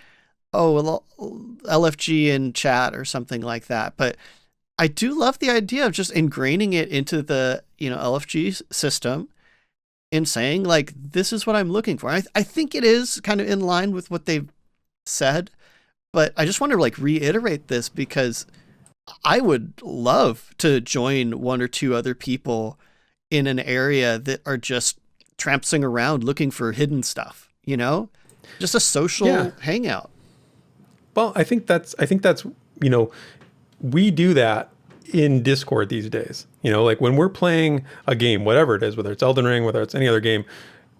B: oh, LFG in chat or something like that. But I do love the idea of just ingraining it into the, LFG system and saying like, this is what I'm looking for. I think it is kind of in line with what they've said, but I just want to like reiterate this because I would love to join one or two other people in an area that are just trampsing around looking for hidden stuff, just a social hangout.
A: Well, I think that's, we do that in Discord these days, like when we're playing a game, whatever it is, whether it's Elden Ring, whether it's any other game,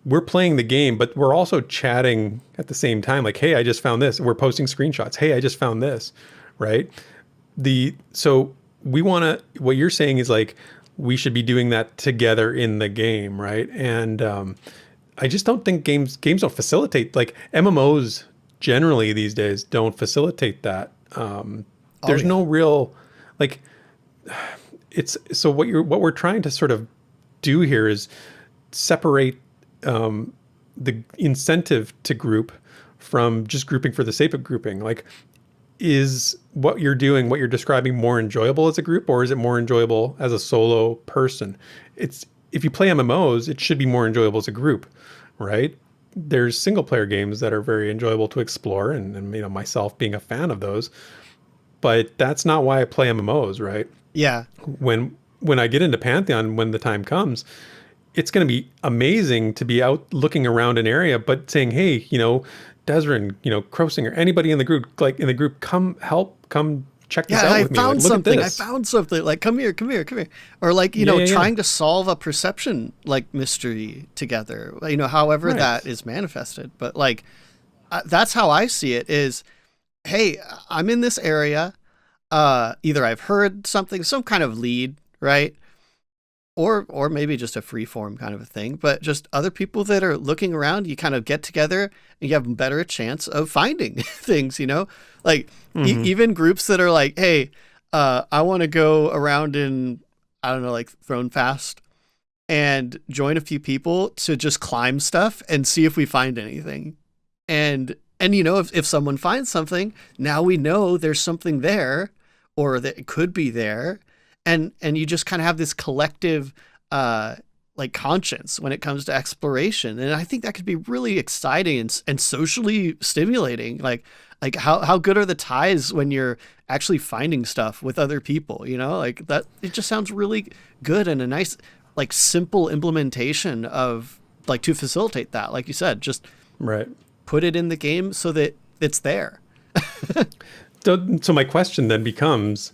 A: we're playing the game, but we're also chatting at the same time. Like, hey, I just found this. We're posting screenshots. Hey, I just found this. Right. So we want to, what you're saying is like, we should be doing that together in the game. Right. And, I just don't think games don't facilitate, like MMOs generally these days don't facilitate that. There's no real, like, it's, so what we're trying to sort of do here is separate the incentive to group from just grouping for the sake of grouping. Like, is what you're describing more enjoyable as a group, or is it more enjoyable as a solo person? If you play MMOs, it should be more enjoyable as a group, right? There's single player games that are very enjoyable to explore, and myself being a fan of those, but that's not why I play MMOs, right? Yeah. When I get into Pantheon, when the time comes, it's going to be amazing to be out looking around an area, but saying, hey, Desrin, Crowsinger, anybody in the group, come check this out with me.
B: I found something. Like, come here. Or like, trying to solve a perception like mystery together, however that is manifested. But like, that's how I see it is, hey, I'm in this area. Either I've heard something, some kind of lead, right? Or maybe just a free form kind of a thing, but just other people that are looking around, you kind of get together and you have a better chance of finding things, like even groups that are like, hey, I want to go around in, I don't know, like Throne Fast and join a few people to just climb stuff and see if we find anything. And if someone finds something, now we know there's something there or that it could be there. and you just kind of have this collective like conscience when it comes to exploration. And I think that could be really exciting and socially stimulating. Like how good are the ties when you're actually finding stuff with other people, you know, like that, it just sounds really good and a nice, like simple implementation of like to facilitate that. Like you said, just
A: right.
B: Put it in the game so that it's there.
A: So my question then becomes,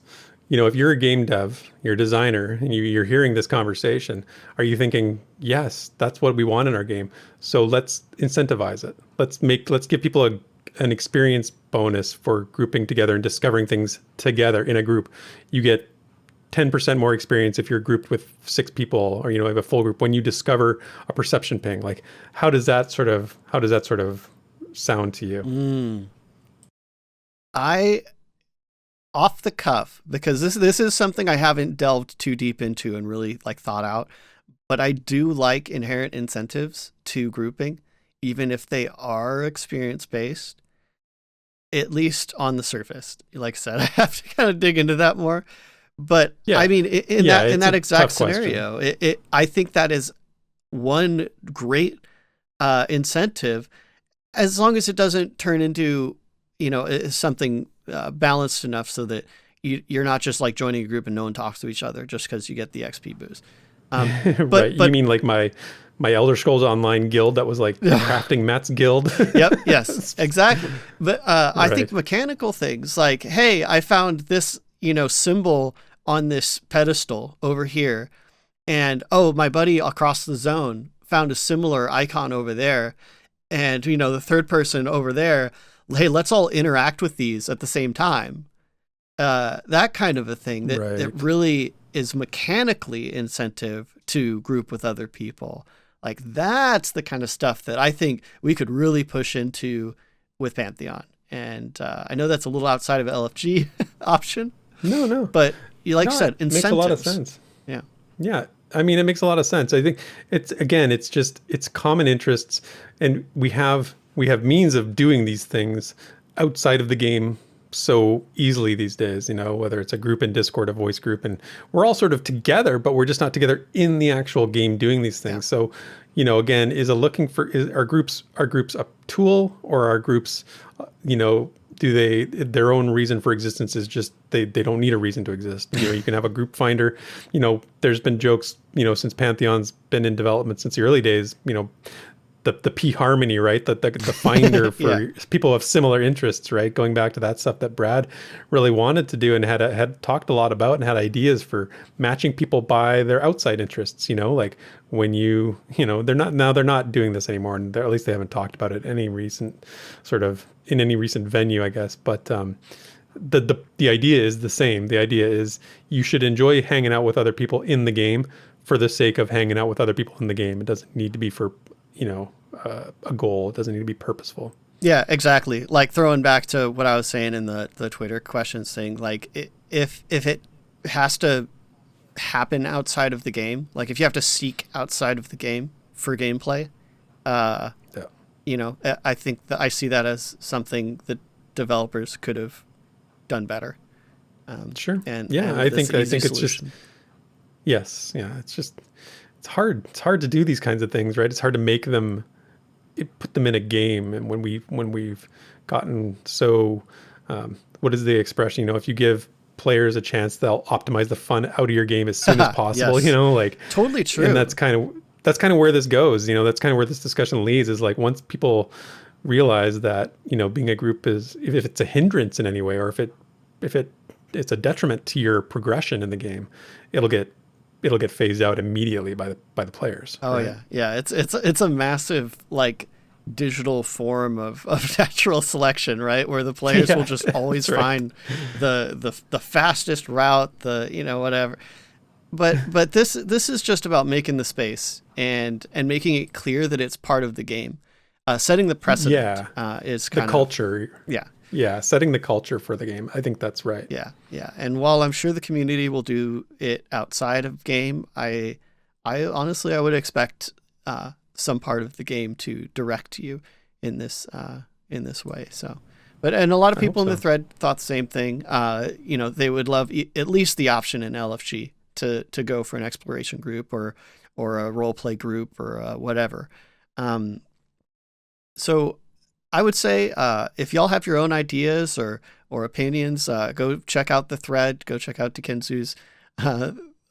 A: you know, if you're a game dev, you're a designer, and you're hearing this conversation, are you thinking, yes, that's what we want in our game, so let's incentivize it. Let's give people an experience bonus for grouping together and discovering things together in a group. You get 10% more experience if you're grouped with 6 people, or, you know, have a full group when you discover a perception ping. Like, how does that sort of sound to you?
B: I, off the cuff, because this is something I haven't delved too deep into and really like thought out, but I do like inherent incentives to grouping, even if they are experience based, at least on the surface. Like I said, I have to kind of dig into that more. But yeah. I mean, in that exact scenario, I think that is one great incentive, as long as it doesn't turn into, you know, something balanced enough so that you're not just like joining a group and no one talks to each other just because you get the XP boost.
A: Right. You mean like my Elder Scrolls Online guild that was like crafting Matt's guild?
B: Yep. Yes, exactly. But I think mechanical things like, hey, I found this, you know, symbol on this pedestal over here, and oh, my buddy across the zone found a similar icon over there, and, you know, the third person over there, hey, let's all interact with these at the same time. That kind of a thing that really is mechanically incentive to group with other people. Like, that's the kind of stuff that I think we could really push into with Pantheon. And I know that's a little outside of LFG option.
A: No.
B: But you said, incentives.
A: Makes a lot of sense.
B: Yeah.
A: Yeah. I mean, it makes a lot of sense. I think it's common interests, and we have means of doing these things outside of the game so easily these days, you know, whether it's a group in Discord, a voice group, and we're all sort of together, but we're just not together in the actual game doing these things. Yeah. So, you know, again, are groups a tool, or are groups, you know, their own reason for existence is just they don't need a reason to exist. You know, you can have a group finder. You know, there's been jokes, you know, since Pantheon's been in development since the early days, you know, the P harmony, right? The finder for people of similar interests, right? Going back to that stuff that Brad really wanted to do and had talked a lot about and had ideas for matching people by their outside interests, you know, like when you know, they're not doing this anymore, and at least they haven't talked about it in any recent venue, I guess. But the idea is the same. The idea is you should enjoy hanging out with other people in the game for the sake of hanging out with other people in the game. It doesn't need to be for, you know, a goal. It doesn't need to be purposeful.
B: Yeah, exactly. Like throwing back to what I was saying in the Twitter questions thing, like if it has to happen outside of the game, like if you have to seek outside of the game for gameplay, you know, I think that I see that as something that developers could have done better.
A: Sure.
B: And
A: I think it's just, yes. Yeah. It's hard. It's hard to do these kinds of things, right? It's hard to make them, put them in a game. And when we've gotten so, what is the expression? You know, if you give players a chance, they'll optimize the fun out of your game as soon as possible. Yes. You know, like
B: totally true.
A: And that's kind of where this goes. You know, that's kind of where this discussion leads. Is like once people realize that, you know, being a group is, if it's a hindrance in any way, or if it's a detriment to your progression in the game, it'll get phased out immediately by the players.
B: Oh, right? Yeah. It's a massive like digital form of natural selection, right? Where the players will just always find the fastest route, you know, whatever. But this is just about making the space and making it clear that it's part of the game, setting the precedent. Is kind
A: the culture.
B: Yeah,
A: setting the culture for the game. I think that's right.
B: Yeah. And while I'm sure the community will do it outside of game, I honestly I would expect some part of the game to direct you in this way. So, and a lot of
A: I hope
B: people in the
A: so.
B: thread thought the same thing. They would love at least the option in LFG to go for an exploration group or a role play group or whatever. So I would say if y'all have your own ideas or opinions, go check out the thread. Go check out Dikenzu's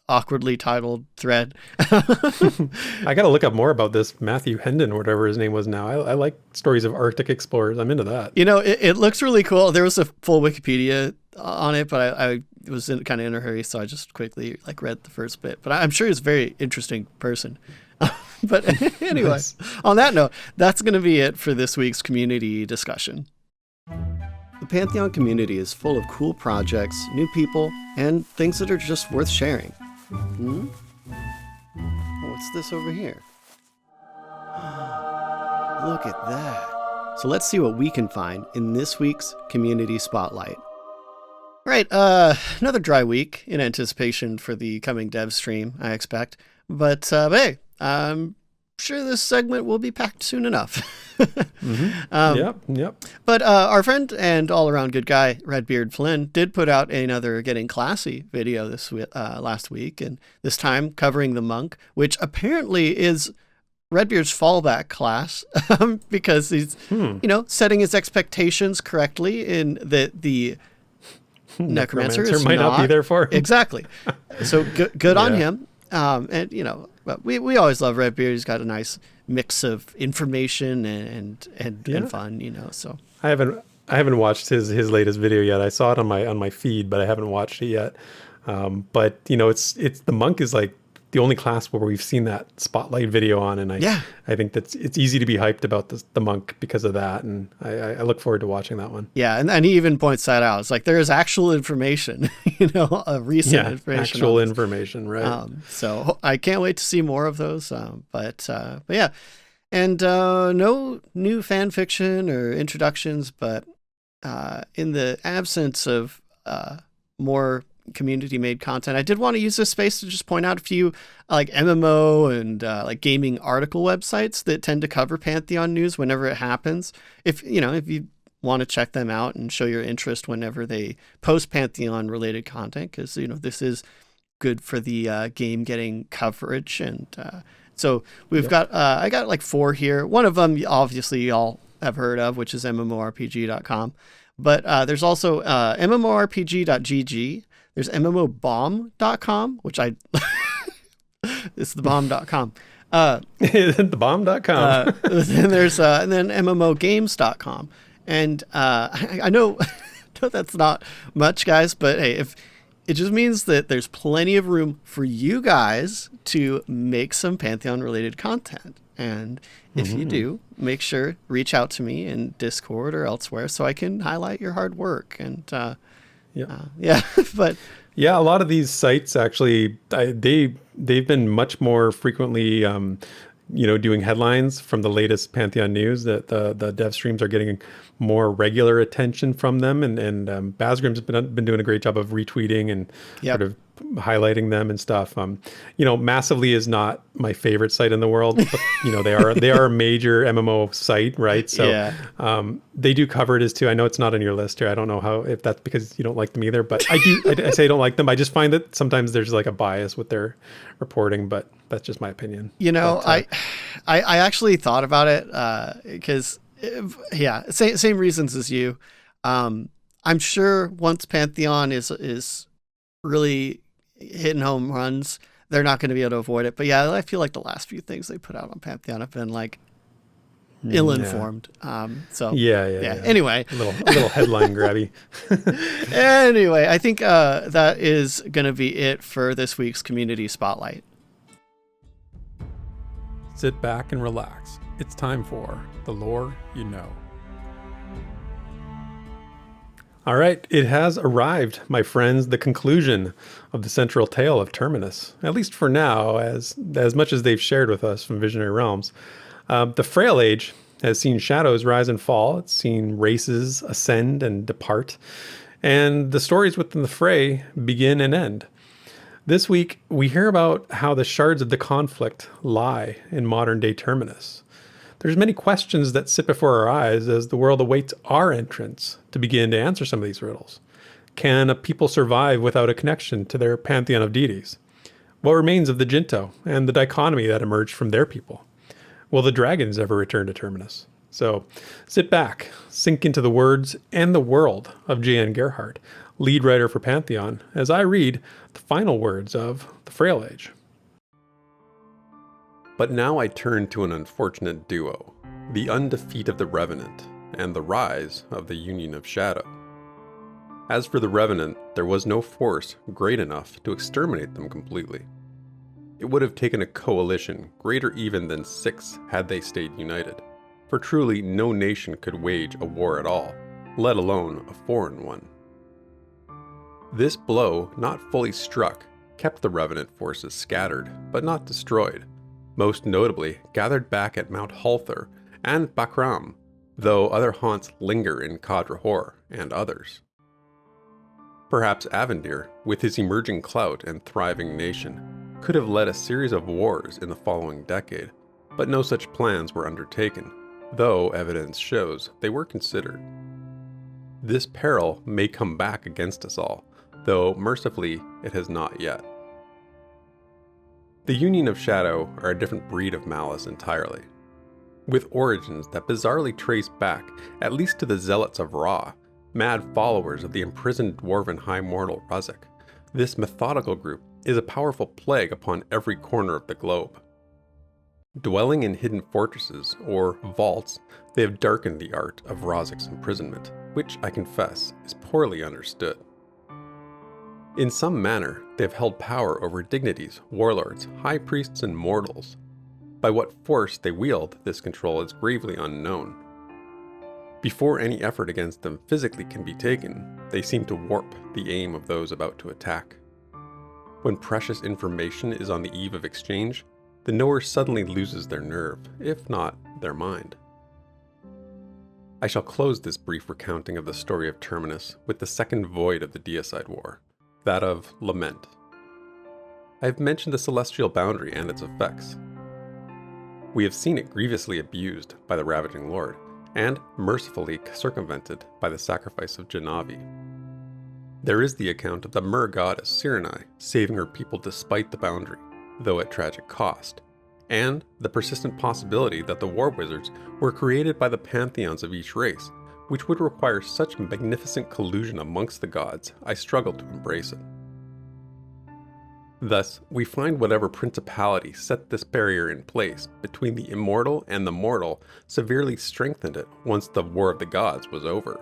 B: awkwardly titled thread.
A: I got to look up more about this Matthew Hendon or whatever his name was now. I like stories of Arctic explorers. I'm into that.
B: It looks really cool. There was a full Wikipedia on it, but I was kind of in a hurry, so I just quickly read the first bit. But I'm sure he's a very interesting person. But anyway, nice. On that note, that's going to be it for this week's community discussion. The Pantheon community is full of cool projects, new people, and things that are just worth sharing. What's this over here? Look at that. So let's see what we can find in this week's Community Spotlight. Right, another dry week in anticipation for the coming dev stream, I expect. But hey, I'm sure this segment will be packed soon enough.
A: Yep.
B: But our friend and all-around good guy, RedbeardFlynn, did put out another Getting Classy video last week, and this time covering the monk, which apparently is Redbeard's fallback class, because he's, setting his expectations correctly in that the necromancer is
A: might not be there for him.
B: Exactly. So good on him. And but we always love Redbeard. He's got a nice mix of information and fun, so
A: I haven't watched his latest video yet. I saw it on my feed, but I haven't watched it yet. But it's the monk is like the only class where we've seen that spotlight video on, and I think it's easy to be hyped about the monk because of that, and I look forward to watching that one.
B: Yeah, and he even points that out. It's like there is actual information, recent information.
A: Actual information, right?
B: So I can't wait to see more of those. But yeah, and no new fan fiction or introductions, but in the absence of more community-made content, I did want to use this space to just point out a few MMO and gaming article websites that tend to cover Pantheon news whenever it happens. If you want to check them out and show your interest whenever they post Pantheon-related content, because this is good for the game getting coverage. And so we've got I got 4 here. One of them obviously y'all have heard of, which is MMORPG.com. But there's also MMORPG.gg. There's MMOBomb.com, which it's thebomb.com.
A: Thebomb.com.
B: And then MMOgames.com. And I know that's not much, guys, but hey, if it just means that there's plenty of room for you guys to make some Pantheon-related content. And if you do, make sure reach out to me in Discord or elsewhere so I can highlight your hard work. And but
A: a lot of these sites actually they've been much more frequently doing headlines from the latest Pantheon news. That the dev streams are getting more regular attention from them, and Basgrim's been doing a great job of retweeting and sort of highlighting them and stuff. Massively is not my favorite site in the world, but they are a major MMO site, right? So they do cover it as too. I know it's not on your list here. I don't know if that's because you don't like them either, but I say I don't like them. I just find that sometimes there's a bias with their reporting, but that's just my opinion.
B: I actually thought about it because same reasons as you. I'm sure once Pantheon is really hitting home runs, they're not going to be able to avoid it. But I feel like the last few things they put out on Pantheon have been ill-informed. Anyway,
A: a little headline grabby.
B: Anyway, I think that is going to be it for this week's Community Spotlight.
A: Sit back and relax. It's time for the lore you know. All right, it has arrived, my friends, the conclusion of the central tale of Terminus, at least for now, as much as they've shared with us from Visionary Realms. The Frail Age has seen shadows rise and fall. It's seen races ascend and depart, and the stories within the fray begin and end. This week, we hear about how the shards of the conflict lie in modern-day Terminus. There's many questions that sit before our eyes as the world awaits our entrance to begin to answer some of these riddles. Can a people survive without a connection to their pantheon of deities? What remains of the Jinto and the dichotomy that emerged from their people? Will the dragons ever return to Terminus? So sit back, sink into the words and the world of J.N. Gerhardt, lead writer for Pantheon, as I read the final words of The Frail Age. But now I turn to an unfortunate duo, the undefeat of the Revenant and the rise of the Union of Shadow. As for the Revenant, there was no force great enough to exterminate them completely. It would have taken a coalition greater even than 6 had they stayed united, for truly no nation could wage a war at all, let alone a foreign one. This blow, not fully struck, kept the Revenant forces scattered, but not destroyed, most notably gathered back at Mount Halther and Bakram, though other haunts linger in Kadrahor and others. Perhaps Avendir, with his emerging clout and thriving nation, could have led a series of wars in the following decade, but no such plans were undertaken, though evidence shows they were considered. This peril may come back against us all, though mercifully it has not yet. The Union of Shadow are a different breed of malice entirely, with origins that bizarrely trace back at least to the Zealots of Ra, mad followers of the imprisoned dwarven high mortal Ruzek. This methodical group is a powerful plague upon every corner of the globe. Dwelling in hidden fortresses, or vaults, they have darkened the art of Rozek's imprisonment, which, I confess, is poorly understood. In some manner, they have held power over dignities, warlords, high priests, and mortals. By what force they wield this control is gravely unknown. Before any effort against them physically can be taken, they seem to warp the aim of those about to attack. When precious information is on the eve of exchange, the knower suddenly loses their nerve, if not their mind. I shall close this brief recounting of the story of Terminus with the second void of the Deicide War, that of Lament. I have mentioned the celestial boundary and its effects. We have seen it grievously abused by the Ravaging Lord, and mercifully circumvented by the sacrifice of Janavi. There is the account of the Mer goddess Sirenai saving her people despite the boundary, though at tragic cost, and the persistent possibility that the war wizards were created by the pantheons of each race, which would require such magnificent collusion amongst the gods, I struggle to embrace it. Thus, we find whatever principality set this barrier in place between the immortal and the mortal severely strengthened it once the War of the Gods was over.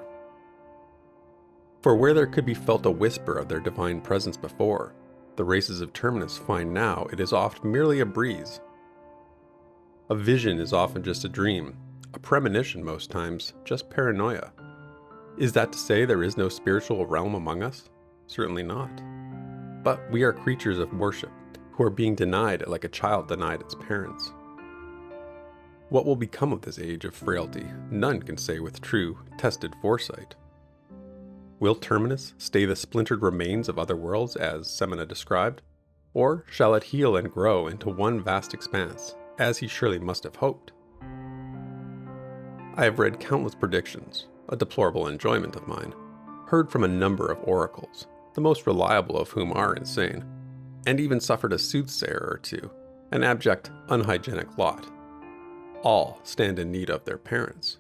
A: For where there could be felt a whisper of their divine presence before, the races of Terminus find now it is oft merely a breeze. A vision is often just a dream, a premonition most times just paranoia. Is that to say there is no spiritual realm among us? Certainly not. But we are creatures of worship, who are being denied like a child denied its parents. What will become of this age of frailty, none can say with true, tested foresight. Will Terminus stay the splintered remains of other worlds as Semina described? Or shall it heal and grow into one vast expanse, as he surely must have hoped? I have read countless predictions, a deplorable enjoyment of mine, heard from a number of oracles, the most reliable of whom are insane, and even suffered a soothsayer or two, an abject, unhygienic lot. All stand in need of their parents.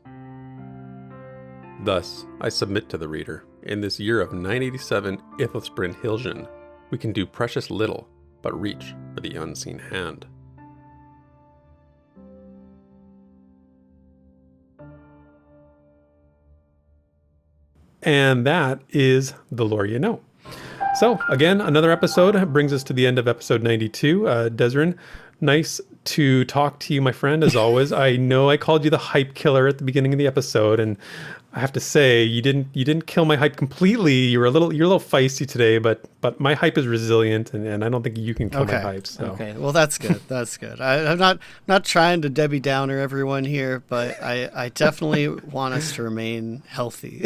A: Thus, I submit to the reader, in this year of 987 Ithilsprin Hiljan, we can do precious little but reach for the unseen hand. And that is The Lore You Know. So, again, another episode brings us to the end of episode 92. Desrin, nice to talk to you, my friend, as always. I know I called you the hype killer at the beginning of the episode, and I have to say, you didn't kill my hype completely. You're a little feisty today, but my hype is resilient, and I don't think you can kill my hype. So.
B: Okay, well that's good. That's good. I'm not trying to Debbie Downer everyone here, but I definitely want us to remain healthy.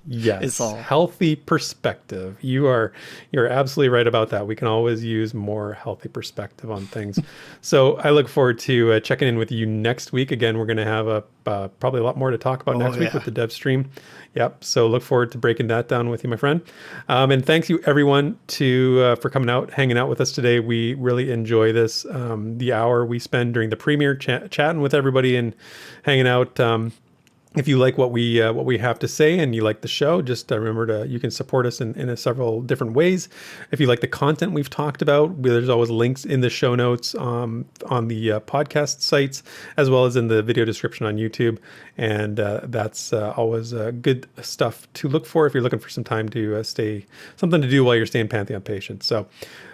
A: Yes,
B: It's all
A: healthy perspective. You're absolutely right about that. We can always use more healthy perspective on things. So I look forward to checking in with you next week. Again, we're going to have probably a lot more to talk about next week with the dev stream. Yep. So look forward to breaking that down with you, my friend. And thanks you everyone for coming out, hanging out with us today. We really enjoy this. The hour we spend during the premiere chatting with everybody and hanging out. If you like what we have to say and you like the show, just remember you can support us in several different ways. If you like the content we've talked about, there's always links in the show notes on the podcast sites, as well as in the video description on YouTube. And that's always good stuff to look for if you're looking for some time to something to do while you're staying Pantheon patient. So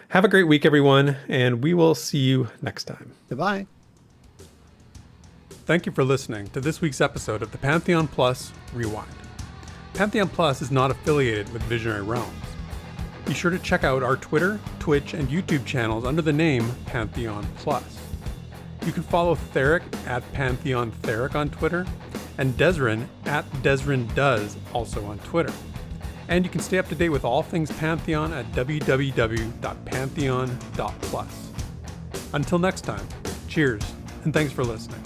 A: have a great week, everyone, and we will see you next time.
B: Goodbye.
A: Thank you for listening to this week's episode of the Pantheon Plus Rewind. Pantheon Plus is not affiliated with Visionary Realms. Be sure to check out our Twitter, Twitch, and YouTube channels under the name Pantheon Plus. You can follow Theric at Pantheon Theric on Twitter, and Desrin at DesrinDoes also on Twitter. And you can stay up to date with all things Pantheon at www.pantheon.plus. Until next time, cheers, and thanks for listening.